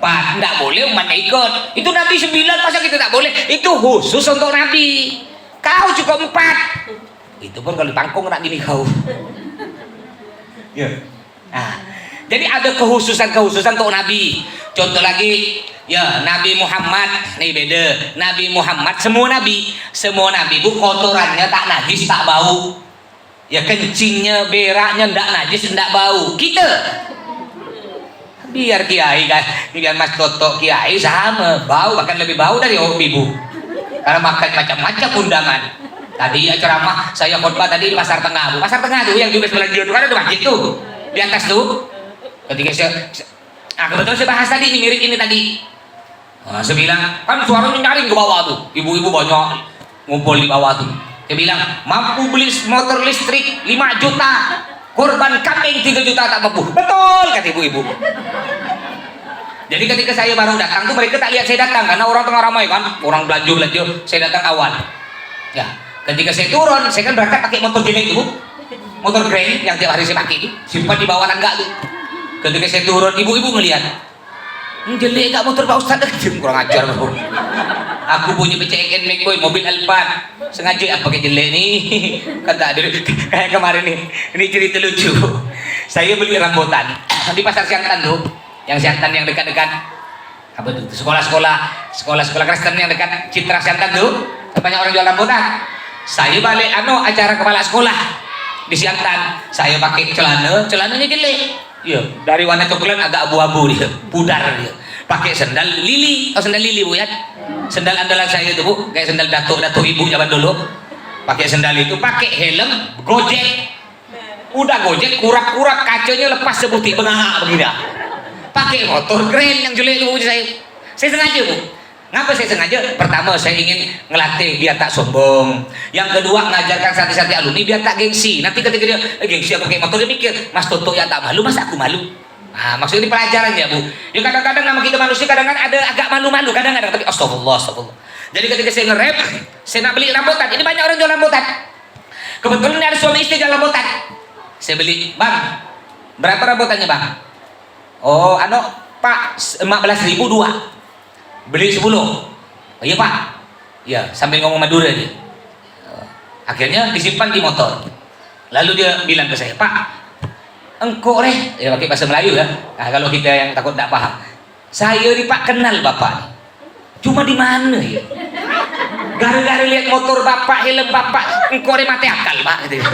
4. Nggak boleh umatnya ikut. Itu Nabi 9, masa kita tak boleh? Itu khusus untuk Nabi. Kau cukup 4. Itu pun kalau pangkong nak gini kau. Ya. Nah, jadi ada kekhususan untuk Nabi. Contoh lagi, ya Nabi Muhammad nih beda. Nabi Muhammad semua nabi bu kotorannya tak najis tak bau. Ya kencingnya, beraknya ndak najis ndak bau. Kita biar kiai kan, biar mas toto kiai sama bau, bahkan lebih bau dari ibu. Karena makan macam-macam undangan. Tadi ceramah saya khotbah tadi di Pasar Tengah bu. Pasar Tengah tuh yang juga sebelah dia kan ada masjid tuh di atas tuh. Ketika kebetulan saya bahas tadi ini mirip ini tadi. Saya bilang kan suaranya nyaring ke bawah tuh, ibu-ibu banyak ngumpul di bawah tuh. Saya bilang mampu beli motor listrik 5 juta, korban kambing 3 juta tak mampu. Betul kata ibu-ibu. Jadi ketika saya baru datang tuh mereka tak lihat saya datang karena orang tengah ramai kan, orang belanja, saya datang awal. Ya, ketika saya turun, saya kan berangkat pakai motor jelek itu, motor grand yang tiap hari saya pakai itu, simpan di bawah tangga tuh. Ketika saya turun, ibu-ibu ngelihat, jelek gak motor Pak Ustadz? Kurang ajar bro. Aku punya PCN Macboy, mobil Alphard, sengaja apa pakai jelek nih. Kata ada kayak kemarin nih, ini cerita lucu. Saya beli rambutan di pasar Siantan tuh, yang Siantan yang dekat-dekat apa tuh sekolah Kristen yang dekat Citra Siantan tuh, banyak orang jual rambutan. Saya balik acara kepala sekolah di Siantan, saya pakai celananya jelek. Iya, dari warna coklat agak abu-abu dia, pudar dia. Pakai sendal lili, sendal lili bu ya. Sendal andalan saya itu bu, kayak sendal datuk ibu zaman dulu. Pakai sendal itu, pakai helm, gojek. Udah gojek, kurak-kurak kacanya lepas sebuti bengah begini. Pakai motor keren yang jelek itu saya sengaja bu. Ngapa saya sengaja? Pertama saya ingin ngelatih biar tak sombong. Yang kedua ngajarkan santri-santri alumni biar tak gengsi. Nanti ketika dia gengsi aku pakai motor dia mikir, Mas Toto ya tak malu, Mas aku malu. Nah, maksudnya ini pelajaran ya bu. Ya kadang-kadang nama kita manusia kadang-kadang ada agak malu-malu kadang-kadang, tapi astagfirullah. Jadi ketika saya nge-rap, saya nak beli rambutan. Ini banyak orang jual rambutan. Kebetulan ada suami istri jual rambutan. Saya beli, bang, berapa rambutannya bang? Oh, Pak, 15.000 2. Beli 10. Oh, iya pak. Ya sambil ngomong Madura dia. Akhirnya disimpan di motor. Lalu dia bilang ke saya, Pak, engkau ya pakai bahasa Melayu ya. Nah, kalau kita yang takut tak paham, saya ini pak kenal bapak. Cuma di mana ya? Gara-gara lihat motor bapak, helm bapak, engkau mati akal pak. Gitu.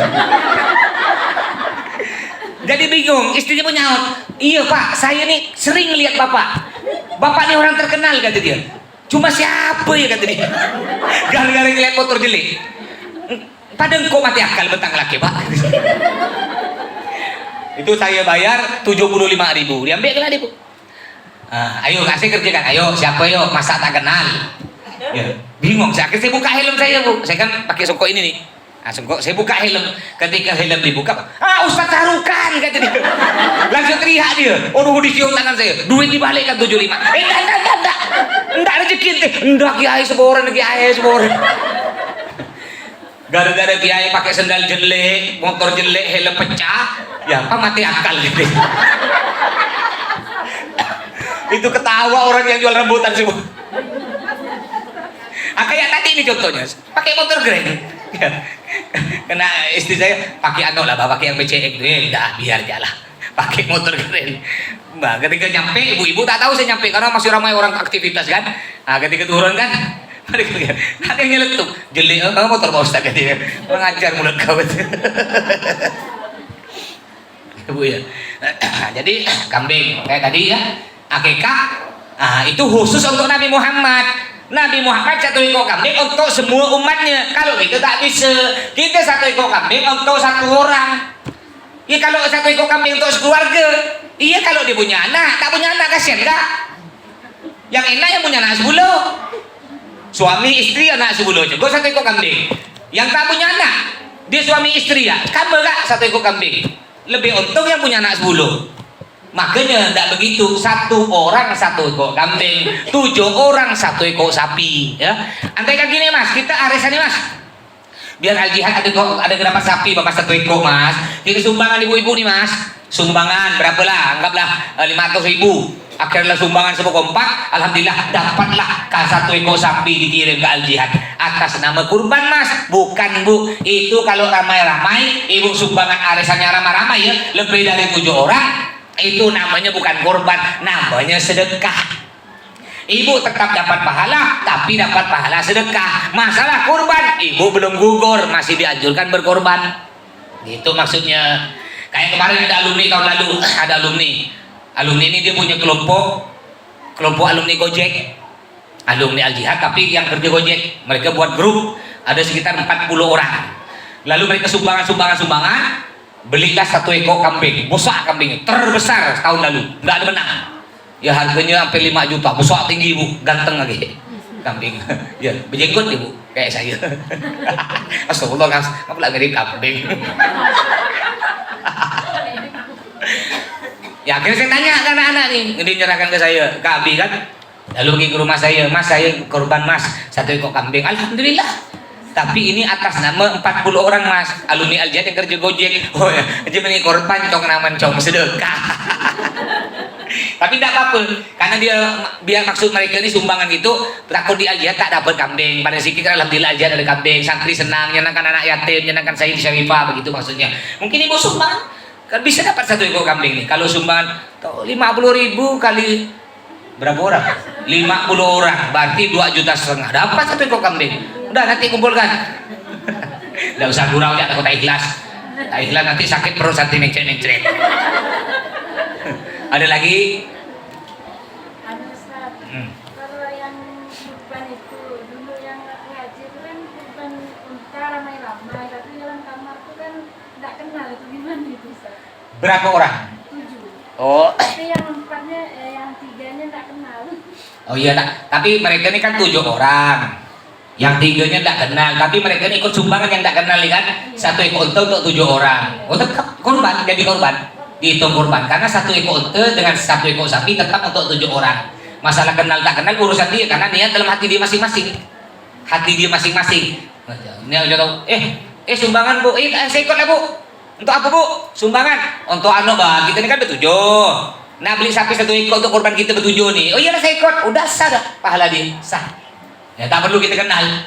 Jadi bingung, istrinya pun nyaut. Iya pak, saya nih sering lihat bapak. Bapak ini orang terkenal kata dia. Cuma siapa ya kata dia. Gara-gara ngeliat motor jelek. Padahal kok mati akal bentang laki pak. Itu saya bayar 75.000. Diambil lah dia bu. Ayo kasih kerjakan. Ayo siapa yo masa tak kenal. Ya, bingung. Saya buka helm saya bu. Saya kan pakai songkok ini nih. Langsung kok saya buka helm. Ketika helm dibuka, Ustaz Sarukan kata dia. Langsung teriak dia. Aduh dicium tangan saya. Duit dibalikkan 75. Enggak rezeki ente. Enggak kiai seboran. Gara-gara kiai pakai sendal jelek, motor jelek, helm pecah, ya apa mati akal gitu. Itu ketawa orang yang jual rambutan semua. Kayak tadi ini contohnya, pakai motor keren. Ya. Kena istri saya pakai anu lah, pakai yang PCX, dah biar jalan. Pakai motor keren. Mbak, ketika nyampe, ibu-ibu tak tahu saya nyampe karena masih ramai orang aktivitas kan. Ketika turun kan, ada yang nyeletuk, jelek motor Pak Ustaz dia mengajar mulut kau itu. Ibu ya. Jadi kambing kayak tadi ya, akikah. Itu khusus untuk Nabi Muhammad. Nabi Muhammad satu ekor kambing untuk semua umatnya. Kalau itu tak bisa, kita satu ekor kambing untuk satu orang. Ya kalau satu ekor kambing untuk sekeluarga. Iya kalau dia punya anak, tak punya anak kasihan enggak? Yang enak yang punya anak 10. Suami istri anak 10 juga satu ekor kambing. Yang tak punya anak, dia suami istri ya, kamu enggak satu ekor kambing. Lebih untung yang punya anak 10. Makanya tidak begitu, satu orang satu ekor kambing, 7 orang satu ekor sapi ya. Andaikan gini mas, kita arisan nih mas, biar al-jihad ada berapa sapi bapak satu ekor mas, jadi sumbangan ibu-ibu nih mas, sumbangan berapalah, anggaplah 500.000, akhirnya sumbangan semua kompak, alhamdulillah dapatlah satu ekor sapi dikirim ke al-jihad atas nama kurban mas. Bukan bu, itu kalau ramai-ramai ibu sumbangan arisannya ramai-ramai ya, lebih dari 7 orang, itu namanya bukan kurban, namanya sedekah. Ibu tetap dapat pahala, tapi dapat pahala sedekah. Masalah kurban, ibu belum gugur, masih dianjurkan berkorban. Gitu maksudnya. Kayak kemarin ada alumni tahun lalu, ada alumni ini dia punya kelompok alumni Gojek, alumni Al-Jihad, tapi yang kerja Gojek. Mereka buat grup, ada sekitar 40 orang. Lalu mereka sumbangan, belilah satu ekor kambing, besar kambingnya, terbesar tahun lalu, nggak ada menang. Ya harganya sampai 5 juta, besar tinggi ibu, ganteng lagi kambing. Ya berjenggot ibu, kayak saya. Astagfirullah, kamu lagi mirip kambing. Ya akhirnya saya tanya ke anak-anak nih, dia nyerahkan ke saya, Kak Abi kan, lalu pergi ke rumah saya, mas saya korban mas, satu ekor kambing, alhamdulillah. Tapi ini atas nama 40 orang mas, alumni Al-Jihad yang kerja Gojek. Oh ya, dia mengi korban cong naman cong sedekah. Tapi tidak apa-apa, karena dia biar maksud mereka ini sumbangan gitu, takut di Al-Jihad tak dapat kambing. Pada sikit alhamdulillah Al-Jihad ada kambing, santri senang, nyenangkan anak yatim, nyenangkan Sayyid Syarifah, begitu maksudnya. Mungkin ibu sumbang kan bisa dapat satu ekor kambing nih. Kalau sumbangan 50.000 kali berapa orang? 50 orang, berarti 2,5 juta, dapat satu ekor kambing. Udah nanti kumpulkan. Tidak usah gurau ya, takut tak ikhlas. Tak ikhlas nanti sakit perut, nanti mencret. Ada lagi? Kalau yang kurban itu dulu yang ngaji itu kan kurban unta ramai-ramai, tapi dalam kamar itu kan tidak kenal itu gimana itu Ustaz? Berapa orang? 7. Oh. Tapi yang 4-nya, yang 3-nya tidak kenal. Oh iya, tapi mereka ini kan 7 orang. Yang 3-nya tidak kenal, tapi mereka ini ikut sumbangan yang tidak kenal kan? Satu ekor unta untuk 7 orang. Oh tetap korban, jadi korban. Dihitung korban, karena satu ekor unta dengan satu ekor sapi tetap untuk 7 orang. Masalah kenal tak kenal urusan dia, karena niat dalam hati dia masing-masing. Hati dia masing-masing. Ini aja tahu. Sumbangan bu, saya ikut lah bu. Untuk apa bu? Sumbangan untuk anu bah, kita ini kan ber-7. Nah beli sapi satu ekor untuk korban kita ber-7 nih. Oh iya saya ikut, udah sah dah pahala dia, sah. Ya tak perlu kita kenal.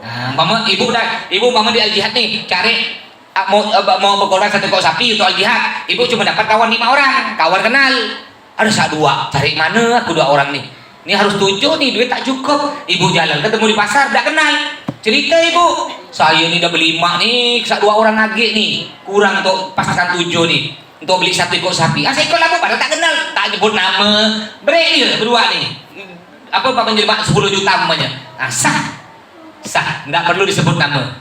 Nah, ibu mama di Al-Jihad nih cari mau berkorban satu ekor sapi untuk Al-Jihad. Ibu cuma dapat kawan 5 orang, kawan kenal. Ada sak 2, cari mana aku 2 orang nih. Ini harus 7 nih, duit tak cukup. Ibu jalan ketemu di pasar, tak kenal. Cerita ibu, saya ini udah beli 5 nih, sak 2 orang lagi nih, kurang untuk pasangan 7 nih, untuk beli satu ekor sapi. Saya ikut lah bu, padahal tak kenal, tak nyebut nama. Break dia berdua nih. Apa pak menjelma 10 juta namanya. Sah, nggak perlu disebut nama.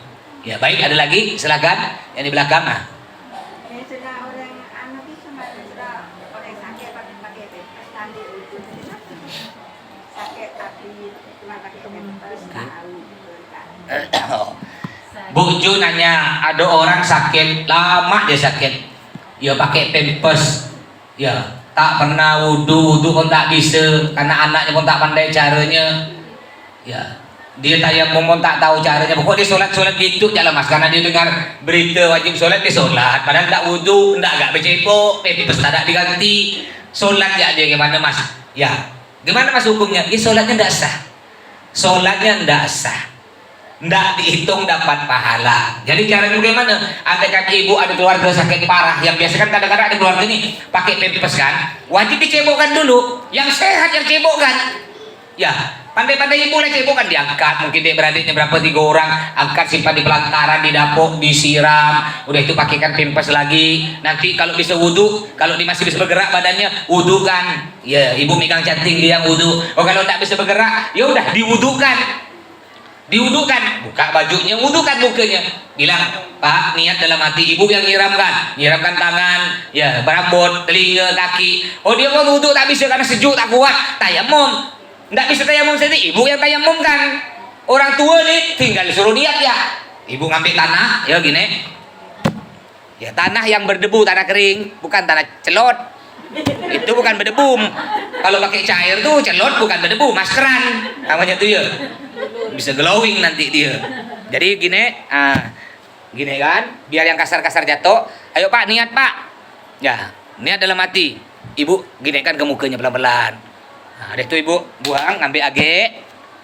Ya baik, ada lagi, silakan yang di belakang. Sudah orang anak itu sudah orang sakit pakai tali sakit tapi cuma pakai tahu. Bu Ju nanya, ada orang sakit lama dia sakit, ya pakai pampers, ya tak pernah wudhu pun tak bisa, karena anaknya pun tak pandai caranya, ya Dia tayamum tak tahu caranya, pokoknya dia sholat gitu jalan mas, karena dia dengar berita wajib sholat dia sholat, padahal tak wudhu, gak becebok, pepes tak diganti, sholat ya dia gimana mas? Ya, gimana mas hukumnya? Ya sholatnya tidak sah, sholatnya tidak sah, tidak dihitung dapat pahala. Jadi caranya bagaimana? Andaikan ibu ada keluarga sakit parah, yang biasa kan kadang-kadang ada keluarga nih pakai pepes kan, wajib dicebokkan dulu, yang sehat yang cebokkan. Ya, pandai-pandai ibu lah cebok kan diangkat, mungkin dia beradiknya berapa 3 orang, angkat simpan di pelantaran, di dapur, disiram, udah itu pakaikan pempes lagi. Nanti kalau bisa wudhu, kalau dia masih bisa bergerak badannya, wudhu kan. Ya, ibu megang canting dia yang wudhu. Oh kalau tak bisa bergerak, ya udah diwudukan, buka bajunya, wudukan mukanya, bilang Pak niat dalam hati, ibu yang nyiramkan tangan, ya rambut, telinga, kaki. Oh dia mau wudhu tak bisa karena sejuk tak kuat, tayamum. Nggak bisa tayamum sendiri, ibu yang tayamum kan. Orang tua nih tinggal disuruh niat ya. Ibu ngambil tanah, ya gini. Ya tanah yang berdebu, tanah kering, bukan tanah celot. Itu bukan berdebu. Kalau pakai cair tuh celot bukan berdebu, maskeran namanya tuh ya. Bisa glowing nanti dia. Jadi gini, gini kan, biar yang kasar-kasar jatuh. Ayo Pak, niat Pak. Ya, niat dalam hati. Ibu gini kan ke mukanya pelan-pelan. Nah, itu ibu buang, ngambil age,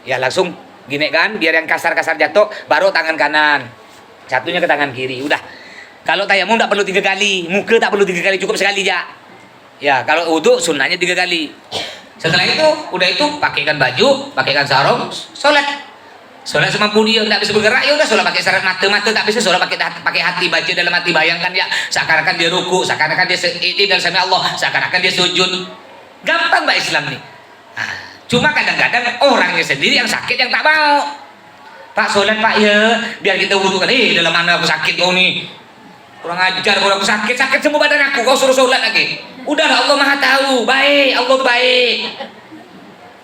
ya langsung gini kan, biar yang kasar-kasar jatuh, baru tangan kanan, satunya ke tangan kiri, udah. Kalau tayamum tak perlu 3 kali, muka tak perlu 3 kali, cukup sekali aja. Ya, kalau wudhu sunnahnya 3 kali. Setelah itu, udah itu pakaikan baju, pakaikan sarung, sholat semampu dia, tak bisa bergerak, ya udah sholat pakai syarat mata tak bisa, sholat pakai hati, baca dalam hati, bayangkan ya, seakan-akan dia ruku, seakan-akan dia i'tidal sami Allah, seakan-akan dia sujud. Gampang Mbak Islam nih. Nah, cuma kadang-kadang orangnya sendiri yang sakit yang tak mau. Pak sholat Pak ya, biar kita wudhukan. Dalam mana aku sakit kau nih? Kurang ajar, kalau aku sakit semua badan aku, kau suruh sholat lagi. Udahlah, Allah Maha tahu, baik, Allah baik.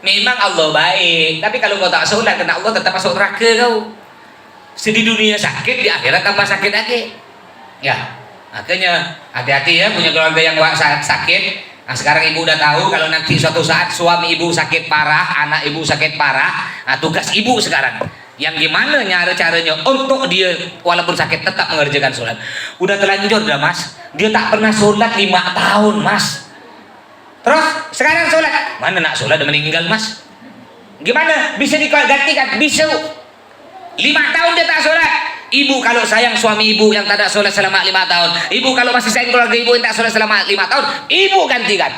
Memang Allah baik, tapi kalau kau tak sholat, kena Allah tetap masuk neraka kau. Di dunia sakit, di akhirat tambah sakit lagi. Ya, makanya hati-hati ya punya keluarga yang sakit. Nah sekarang ibu udah tahu kalau nanti suatu saat suami ibu sakit parah, anak ibu sakit parah, nah tugas ibu sekarang yang gimana nyari caranya untuk dia walaupun sakit tetap mengerjakan sholat. Udah telanjur dah mas, dia tak pernah sholat 5 tahun mas. Terus sekarang sholat, mana nak sholat udah meninggal mas? Gimana bisa digantikan? Bisa. 5 tahun dia tak sholat. Ibu kalau sayang suami ibu yang tak ada sholat selama 5 tahun, ibu kalau masih sayang keluarga ibu yang tak sholat selama 5 tahun, ibu gantikan.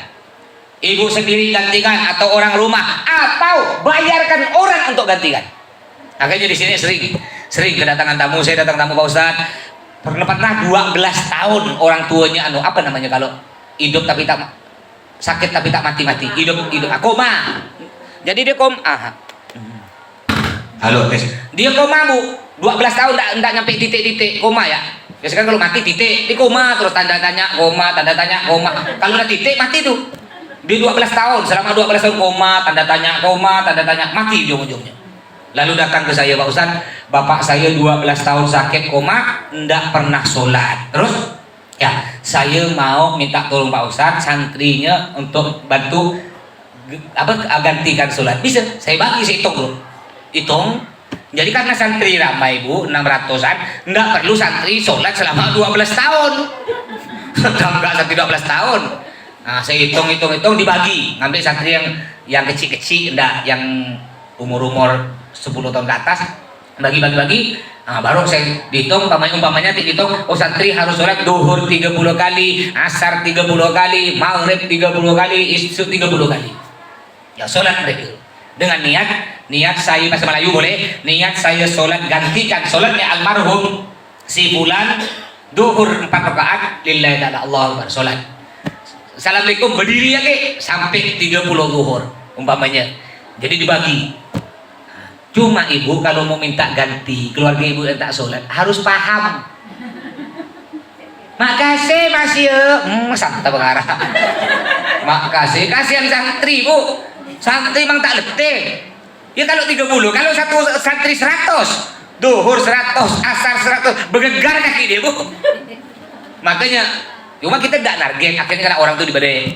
Ibu sendiri gantikan atau orang rumah, atau bayarkan orang untuk gantikan. Makanya di sini sering kedatangan tamu, saya datang tamu Pak Ustaz. Pernah 12 tahun orang tuanya apa namanya kalau hidup tapi tak sakit tapi tak mati-mati, hidup koma. Jadi dia koma. Halo tes. Dia koma Bu, 12 tahun enggak nyampe titik-titik koma ya. Biasanya kan kalau mati titik, di koma terus tanda tanya koma. Kalau udah titik mati tuh. Dia 12 tahun, selama 12 tahun koma, tanda tanya, mati ujung-ujungnya. Lalu datang ke saya, Pak Ustaz, bapak saya 12 tahun sakit koma, enggak pernah sholat. Terus ya, saya mau minta tolong Pak Ustaz, santrinya untuk bantu gantikan sholat. Bisa, saya hitung dulu. Jadi karena santri ramai Bu, 600-an, enggak perlu santri sholat selama 12 tahun. Enggak santri 12 tahun. Nah, saya hitung dibagi, ngambil santri yang kecil-kecil, enggak yang umur 10 tahun ke atas, bagi. Nah, baru saya dihitung, umpamanya dihitung, oh santri harus sholat duhur 30 kali, asar 30 kali, maghrib 30 kali, isya 30 kali. Ya sholat mereka dengan niat saya bahasa Melayu boleh, niat saya sholat gantikan sholatnya almarhum si fulan duhur 4 rakaat lillahi ta'ala, Allahu akbar, sholat assalamualaikum berdiri lagi sampai 30 duhur umpamanya. Jadi dibagi. Cuma ibu kalau mau minta ganti keluarga ibu yang tak sholat harus paham. Makasih mas ya, santap pengarah. Makasih, kasihan santri Bu. Santri memang tak letih. Ya kalau 30, kalau satu santri 100, duhur 100, asar 100, bergegar kaki dia Bu. Makanya Cuma kita tidak target, akhirnya karena orang tuh diberi,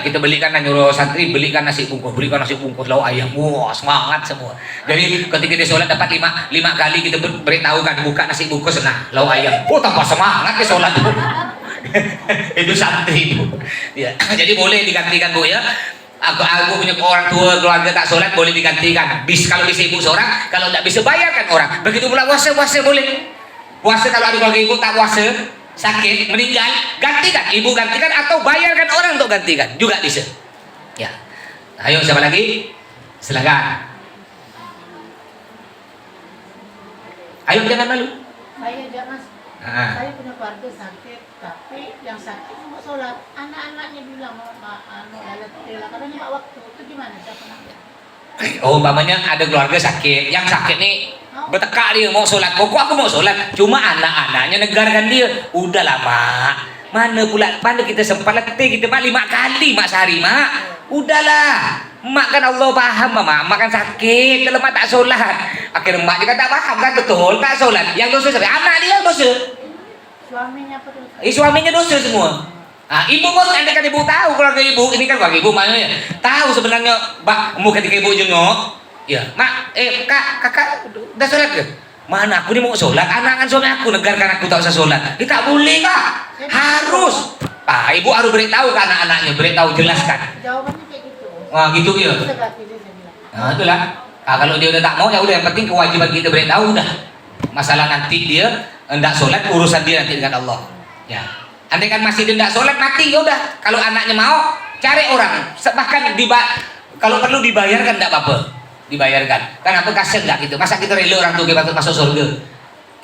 kita belikan nyuruh santri belikan nasi bungkus, lauk ayam, wah semangat semua. Jadi ketika dia sholat dapat lima kali kita beritahu kan buka nasi bungkus, nah lauk ayam, tambah semangat dia sholat itu. Itu santri itu. Ya, jadi boleh digantikan Bu ya. Aku punya orang tua keluarga tak sholat boleh digantikan. Kalau bisa ibu seorang, kalau tidak bisa bayarkan orang. Begitu pula puasa boleh. Puasa kalau ada keluarga ibu tak puasa, sakit, meninggal, gantikan, ibu gantikan atau bayarkan orang untuk gantikan, juga bisa. Ya. Ayo siapa lagi? Silakan. Ayo jangan malu. Saya jangan. Saya punya keluarga sakit, tapi yang sakit mau sholat. Anak-anaknya bilang mau karena nggak waktu. Itu gimana? Siapa namanya? Oh, umpamanya ada keluarga sakit, yang sakit nih bertekak dia mau sholat, kok aku mau sholat, cuma anak-anaknya negarkan dia, udah lama, mana kita sempat letih kita mak 5 kali mak sehari mak, udahlah, mak kan Allah paham mak kan sakit, kalau mak tak sholat, akhirnya mak juga tak paham kan betul tak sholat, yang dosa siapa? Anak dia dosa, Suaminya apa dosa? Suaminya dosa semua. Ah, ibu pun andai kan ibu tahu keluarga ibu ini kan keluarga ibu maknanya tahu sebenarnya mau ketika ibu jenguk ya mak kakak udah sholat ke mana aku ini mau sholat anak kan suami aku negarkan aku tak usah sholat tak boleh kak harus ibu harus beritahu ke anak-anaknya beritahu jelaskan Jawabannya kayak gitu. wah gitu ya nah itulah kalau dia udah tak mau ya udah yang penting kewajiban kita beritahu udah masalah nanti dia hendak sholat urusan dia nanti dengan Allah ya. Andai kan masih tidak sholat mati ya udah. Kalau anaknya mau cari orang, bahkan kalau perlu dibayarkan tidak apa-apa, dibayarkan. Kenapa kasihan nggak gitu? Masa kita rela orang tua kita masuk surga?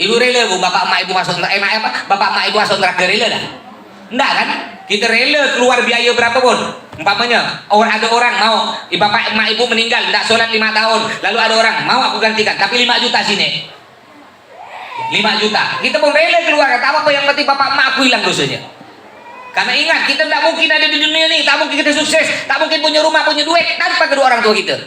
Ibu rela bu, bapak emak ibu masuk neraka, bapak emak ibu masuk neraka rela dah? Enggak kan? Kita rela keluar biaya berapa pun. Umpamanya ada orang mau, bapak emak ibu meninggal, tidak sholat 5 tahun, lalu ada orang mau aku gantikan, tapi 5 juta sini. 5 juta, kita pun rela keluar, tak apa-apa yang penting bapak emak aku hilang dosanya. Karena ingat, kita tidak mungkin ada di dunia ini, tak mungkin kita sukses, tak mungkin punya rumah, punya duit tanpa kedua orang tua kita.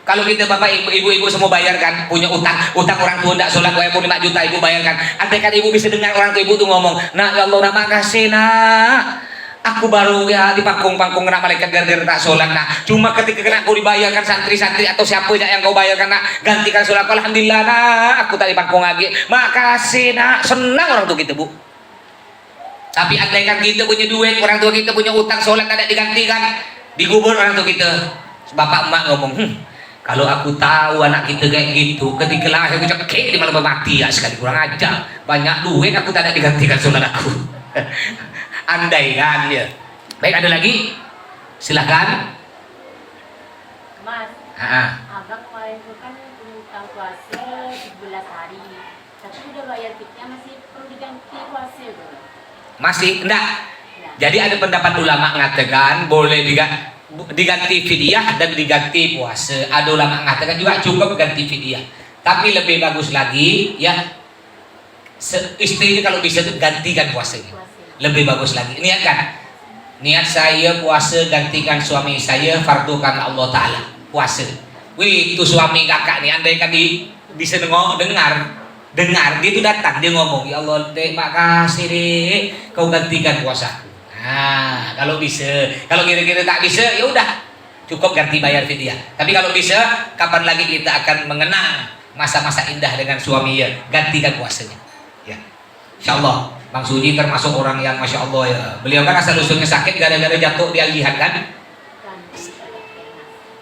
Kalau kita bapak ibu semua bayarkan, punya utang orang tua tidak sholat, walaupun 5 juta ibu bayarkan. Andai kan ibu bisa dengar orang tua ibu tuh ngomong, nak ya Allah, nak makasih nak. Aku baru ya di pangkung kena malaikat gara-gara tak sholat nak. Cuma ketika kena aku dibayarkan santri-santri atau siapa yang kau bayarkan nak gantikan sholat. Alhamdulillah nak. Aku tak di pangkung lagi. Makasih nak. Senang orang tua kita bu. Tapi andai kan kita punya duit, orang tua kita punya utang sholat tidak digantikan, digubur orang tua kita. Bapak emak ngomong, kalau aku tahu anak kita kayak gitu, ketika lahir aku cekik di malam mati ya sekali kurang aja. Banyak duit aku tak ada digantikan sholat aku. Andai kan ya. Baik ada lagi? Silahkan. Mas, abang kemarin itu kan utang puasa 11 hari, tapi udah bayar kitnya masih perlu diganti puasa tuh. Masih enggak. Jadi ada pendapat ulama mengatakan boleh diganti fidyah dan diganti puasa. Ada ulama mengatakan juga cukup ganti fidyah. Tapi lebih bagus lagi ya istrinya kalau bisa tuh gantikan puasanya. Lebih bagus lagi. Niat saya puasa gantikan suami saya fardu karena Allah Ta'ala puasa. Wih itu suami kakak nih andai kan bisa dengar dia tuh datang dia ngomong ya Allah dek makasih dek kau gantikan puasaku. Nah kalau bisa, kalau kira-kira tak bisa ya udah cukup ganti bayar fidyah. Tapi kalau bisa kapan lagi kita akan mengenang masa-masa indah dengan suami ya gantikan puasanya ya insyaallah. Bang Suji termasuk orang yang Masya Allah ya. Beliau kan asal usulnya sakit gara-gara jatuh di Al-Jihad kan.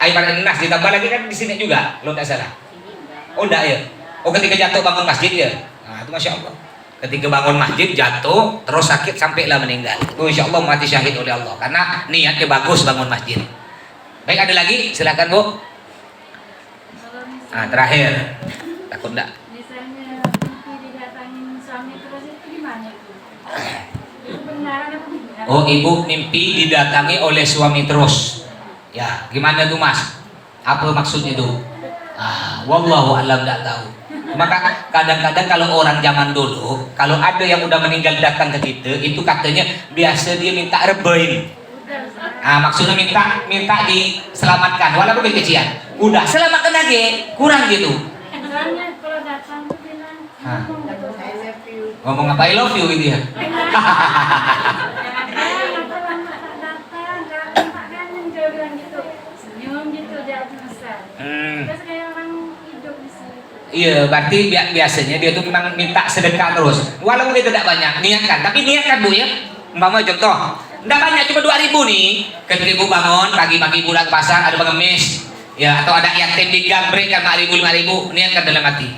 Pada Nas ditambah lagi kan di sini juga, lo tidak salah. Oh enggak ya. Oh ketika jatuh bangun masjid ya. Nah itu Masya Allah. Ketika bangun masjid jatuh terus sakit sampailah meninggal. Itu Insya Allah mati syahid oleh Allah karena niatnya bagus bangun masjid. Baik ada lagi silakan Bu. Nah terakhir takut enggak? Oh ibu mimpi didatangi oleh suami terus ya gimana tuh mas apa maksudnya tuh wallahu alam tidak tahu. Maka kadang-kadang kalau orang zaman dulu kalau ada yang udah meninggal datang ke kita itu katanya biasa dia minta rebain maksudnya minta diselamatkan walaupun kecian udah selamatkan lagi kurang gitu soalnya kalau datang tuh bilang Ngomong apa I love you gitu ya. Terus kayak orang hidup di sini. Iya, berarti biasanya dia tuh memang minta sedekah terus. Walaupun dia tidak banyak, niatkan. Tapi niatkan Bu ya. Umpama contoh, tidak banyak, cuma 2.000 nih. Ketika Ibu bangun, pagi-pagi pulang ke pasar, ada pengemis. Ya, atau ada yatim di gang, berikan 4.000, 5.000. Niatkan dalam hati.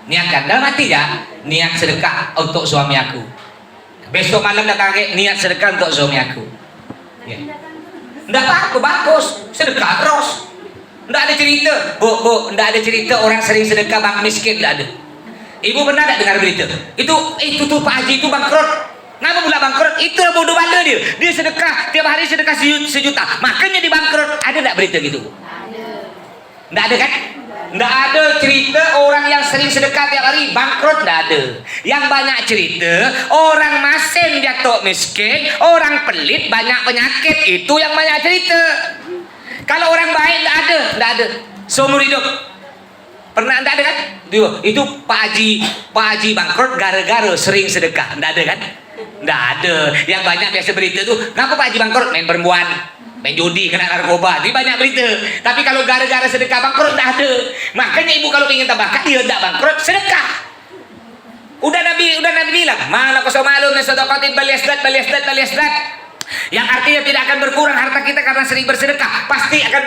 Niatkan dalam hati ya. Niat sedekah untuk suami aku. Besok malam datang lagi, niat sedekah untuk suami aku. Ya. Tidak apa-apa, bagus. Sedekah terus. Tidak ada cerita, Bu, tidak ada cerita orang sering sedekah bang miskin, tidak ada. Ibu pernah tidak dengar berita? Itu tuh Pak Haji itu bangkrut. Kenapa pula bangkrut? Itu bodoh bandel dia. Dia sedekah tiap hari sedekah sejuta, makanya dia bangkrut. Ada tidak berita gitu? Tidak ada kan? Tidak ada cerita orang yang sering sedekah tiap hari bangkrut, tidak ada. Yang banyak cerita orang masen jatuh miskin, orang pelit banyak penyakit, itu yang banyak cerita. Kalau orang baik tidak ada. Seumur hidup pernah tidak ada kan? Itu Pak Haji bangkrut gara-gara sering sedekah. Tidak ada kan? Tidak ada. Yang banyak biasa berita tuh, kenapa Pak Haji bangkrut? Main perempuan, main judi, kena narkoba. Itu banyak berita. Tapi kalau gara-gara sedekah bangkrut tidak ada. Makanya ibu kalau ingin tambah kaya tidak bangkrut, sedekah. Udah Nabi bilang, "Ma naqasa malun min sadaqatin bal yasdad." Yang artinya tidak akan berkurang harta kita karena sering bersedekah, pasti akan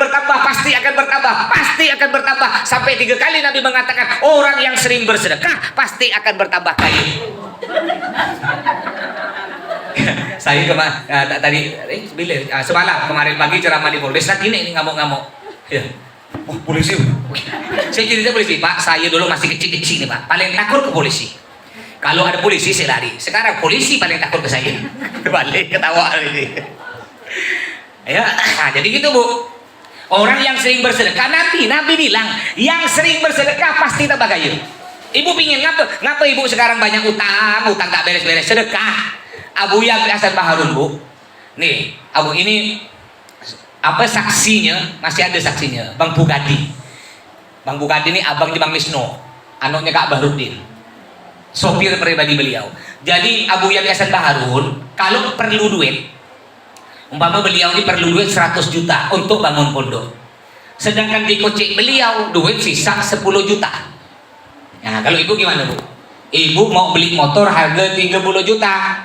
bertambah sampai 3 kali Nabi mengatakan orang yang sering bersedekah pasti akan bertambah kaya. Saya semalam kemarin pagi ceramah di Polres ini ngamuk-ngamuk. Ya. Oh, polisi. Saya cerita polisi, Pak, saya dulu masih kecil-kecil nih Pak, paling takut ke polisi. Kalau ada polisi saya lari. Sekarang polisi paling takut ke saya. Balik ketawa ini. Ya, nah, jadi gitu Bu. Orang yang sering bersedekah, Nabi bilang, yang sering bersedekah pasti tambah kaya. Ibu pingin ngapa ibu sekarang banyak utang tak beres-beres, sedekah. Abu Yahya Hasan Baharun Bu. Nih, Abu ini apa saksinya? Masih ada saksinya. Bang Bugadi. Bang Bugadi ini abangnya Bang Misno, anaknya Kak Bahrudin. Sopir pribadi beliau. Jadi Abu Yahya Hasan Baharun kalau perlu duit, umpama beliau ini perlu duit 100 juta untuk bangun pondok, sedangkan di kocek beliau duit sisa 10 juta. Nah, kalau ibu gimana Bu? Ibu mau beli motor harga 30 juta,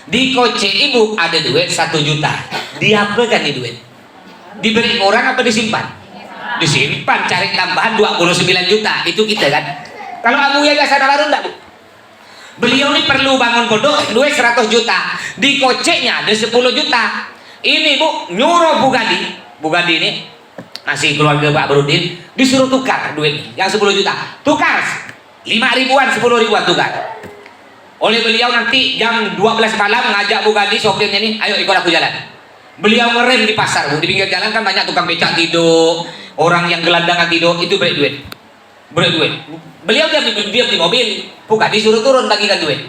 di kocek ibu ada duit 1 juta, diapakan nih duit? Diberi orang apa disimpan? Disimpan, cari tambahan 29 juta, itu kita kan. Kalau Abu Yahya Hasan Baharun enggak Bu? Beliau ini perlu bangun pondok, duit 100 juta, di koceknya ada 10 juta. Ini Bu nyuruh Bugadi ini masih keluarga Pak Bahrudin, disuruh tukar duit yang 10 juta, tukar 5 ribuan, 10 ribuan tukar. Oleh beliau nanti jam 12 malam ngajak Bugadi sopirnya ini, ayo ikut aku jalan. Beliau ngerem di pasar Bu, di pinggir jalan kan banyak tukang becak tidur, orang yang gelandangan tidur, itu beri duit. Beliau diam di mobil, bukan disuruh turun bagikan duit.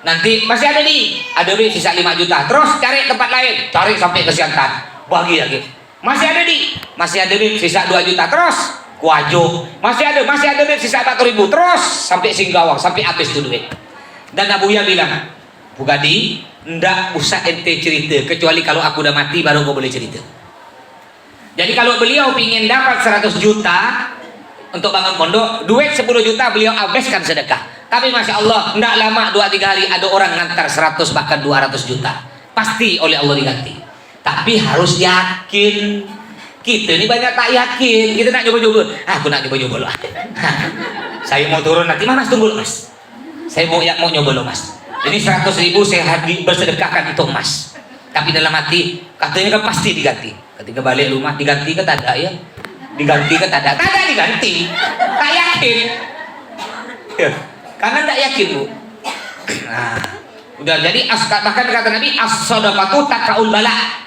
Nanti masih ada duit sisa 5 juta, terus cari tempat lain, cari sampai ke Siantan, bagi lagi. Masih ada duit sisa 2 juta, terus Kuajo, masih ada duit sisa 4.000, terus sampai Singgawang, sampai habis tuh duit. Dan Abu Yahya bilang, Bugadi, ndak usah ente cerita, kecuali kalau aku udah mati baru kau boleh cerita. Jadi kalau beliau ingin dapat 100 juta untuk bangun pondok, duit 10 juta beliau habiskan sedekah. Tapi Masya Allah, tidak lama 2-3 hari ada orang ngantar 100 bahkan 200 juta. Pasti oleh Allah diganti. Tapi harus yakin. Kita ini banyak tak yakin. Kita nak coba-coba. Aku nak coba-coba loh. Saya mau turun nanti, Mas tunggu loh Mas. Saya mau nyoba loh Mas. Ini 100.000 saya bersedekahkan untuk Mas. Tapi dalam hati katanya kan pasti diganti. Ketika balik rumah diganti kan tak ada ya. Diganti kan tak ada diganti, tak yakin ya, karena tak yakin Bu. Nah, udah jadi bahkan kata Nabi as-shadaqatu taqaul bala.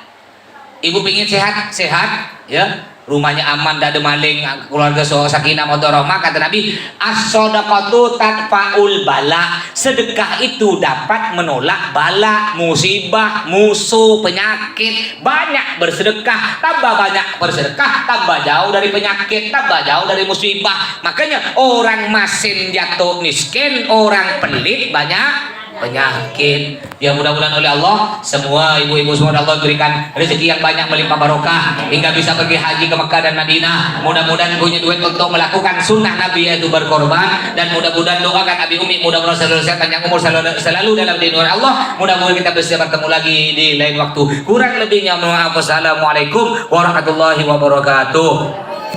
Ibu pengen sehat ya, rumahnya aman, tidak ada maling, keluarga sakinah mawaddah, kata Nabi, as-shadaqatu tadfa'ul bala. Sedekah itu dapat menolak bala, musibah, musuh, penyakit. Banyak bersedekah, tambah banyak bersedekah, tambah jauh dari penyakit, tambah jauh dari musibah. Makanya orang masin jatuh miskin, orang pelit banyak penyakit. Ya mudah-mudahan oleh Allah semua ibu-ibu semua Allah berikan rezeki yang banyak melimpah barokah hingga bisa pergi haji ke Mekah dan Madinah. Mudah-mudahan punya duit untuk melakukan sunnah Nabi yaitu berkorban, dan mudah-mudahan doakan Abi Umi mudah-mudahan selalu sehat panjang umur, selalu dalam lindungan Allah. Mudah-mudahan kita bisa bertemu lagi di lain waktu. Kurang lebihnya mohon maaf. Wassalamualaikum warahmatullahi wabarakatuh.